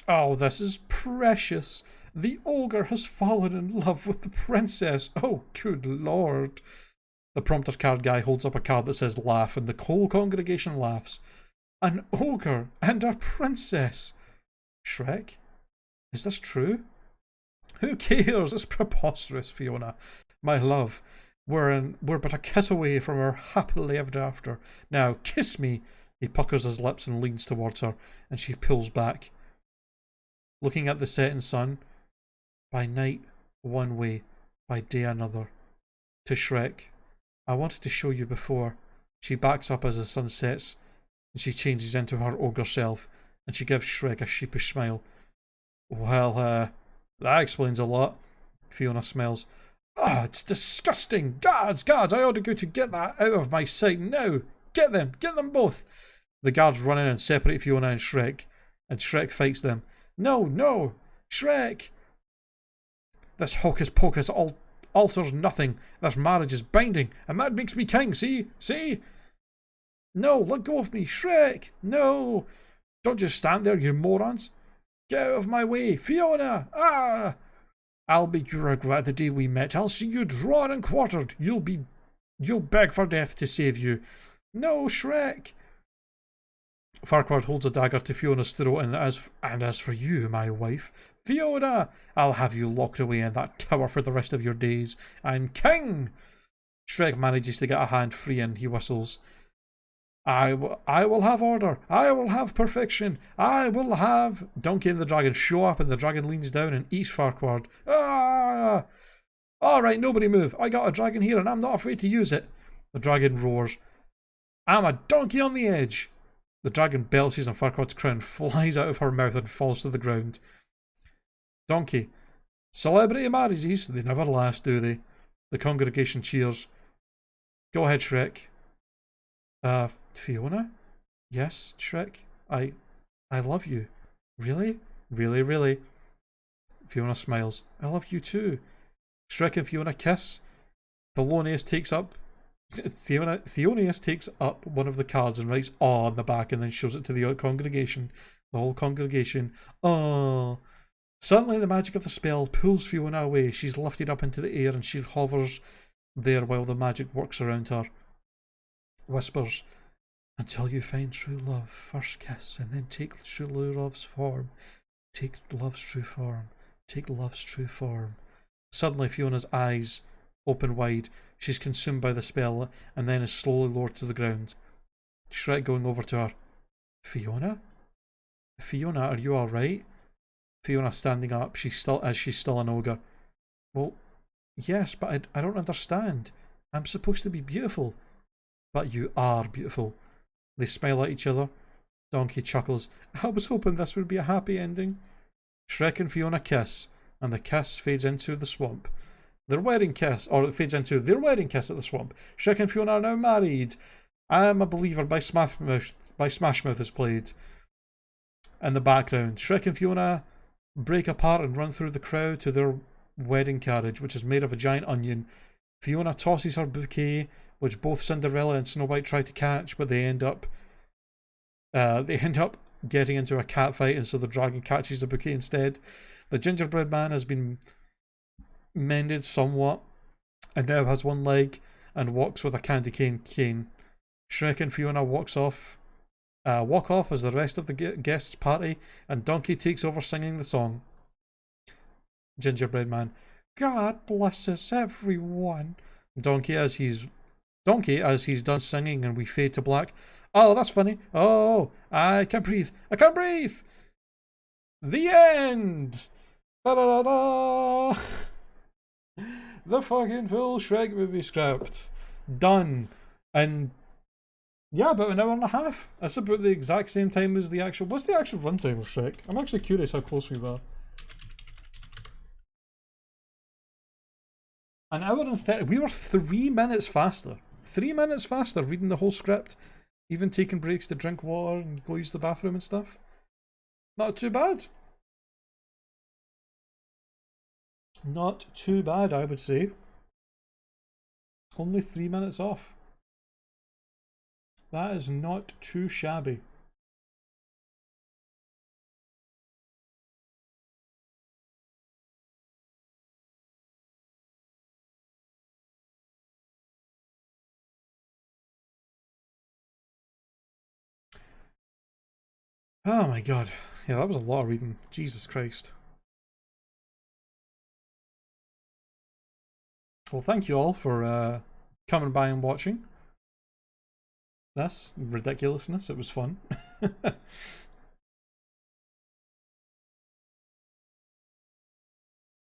A: Oh, this is precious. The ogre has fallen in love with the princess. Oh, good lord. The prompter card guy holds up a card that says laugh, and the whole congregation laughs. An ogre and a princess. Shrek? Is this true? Who cares? It's preposterous, Fiona. My love, we're but a kiss away from our happily ever after. Now, kiss me. He puckers his lips and leans towards her, and she pulls back. Looking at the setting sun, by night one way, by day another. To Shrek, I wanted to show you before. She backs up as the sun sets, and she changes into her ogre self, and she gives Shrek a sheepish smile. Well, that explains a lot. Fiona smells. Ah, it's disgusting! Guards, I ought to go to get that out of my sight now! Get them both! The guards run in and separate Fiona and Shrek fights them. No! Shrek! This hocus pocus alters nothing. This marriage is binding, and that makes me king, see? No, let go of me, Shrek! No! Don't just stand there, you morons! Get out of my way, Fiona! Ah! I'll make you regret the day we met. I'll see you drawn and quartered. You'll beg for death to save you. No, Shrek! Farquaad holds a dagger to Fiona's throat, and as for you, my wife, Fiona, I'll have you locked away in that tower for the rest of your days. I'm king! Shrek manages to get a hand free and he whistles. I will have order. I will have perfection. I will have... Donkey and the dragon show up, and the dragon leans down and eats Farquaad. Ah! Alright, nobody move. I got a dragon here and I'm not afraid to use it. The dragon roars. I'm a donkey on the edge. The dragon belches and Farquaad's crown flies out of her mouth and falls to the ground. Donkey. Celebrity marriages, they never last, do they? The congregation cheers. Go ahead, Shrek. Fiona? Yes, Shrek? I love you. Really? Really? Fiona smiles. I love you too. Shrek and Fiona kiss. Theonius takes up one of the cards and writes "aw" on the back and then shows it to the congregation. The whole congregation. Aw. Suddenly the magic of the spell pulls Fiona away. She's lifted up into the air and she hovers there while the magic works around her. Whispers, until you find true love, first kiss, and then take true love's form. Take love's true form. Take love's true form. Suddenly Fiona's eyes open wide. She's consumed by the spell and then is slowly lowered to the ground. Shrek going over to her. Fiona? Fiona, are you alright? Fiona standing up. She's still an ogre. Well, yes, but I don't understand. I'm supposed to be beautiful. But you are beautiful. They smile at each other. Donkey chuckles. I was hoping this would be a happy ending. Shrek and Fiona kiss, and the kiss fades into the swamp. Their wedding kiss, or it fades into their wedding kiss at the swamp. Shrek and Fiona are now married. I Am a Believer by Smash Mouth is played. In the background, Shrek and Fiona break apart and run through the crowd to their wedding carriage, which is made of a giant onion. Fiona tosses her bouquet, which both Cinderella and Snow White try to catch, but they end up getting into a cat fight, and so the dragon catches the bouquet instead. The gingerbread man has been mended somewhat and now has one leg and walks with a candy cane. Shrek and Fiona walk off as the rest of the guests party, and Donkey takes over singing the song. Gingerbread man, God blesses everyone. Donkey as he's done singing, and we fade to black. Oh, that's funny. Oh, I can't breathe. I can't breathe. The end. Da-da-da-da. The fucking full Shrek movie scrapped. Done. And yeah, about an hour and a half. That's about the exact same time as the actual... What's the actual runtime of Shrek? I'm actually curious how close we were. An hour and 30. We were 3 minutes faster. 3 minutes faster reading the whole script. Even taking breaks to drink water and go use the bathroom and stuff. Not too bad. Not too bad, I would say. Only 3 minutes off. That is not too shabby. Oh my god. Yeah, that was a lot of reading. Jesus Christ. Well, thank you all for coming by and watching this ridiculousness. It was fun.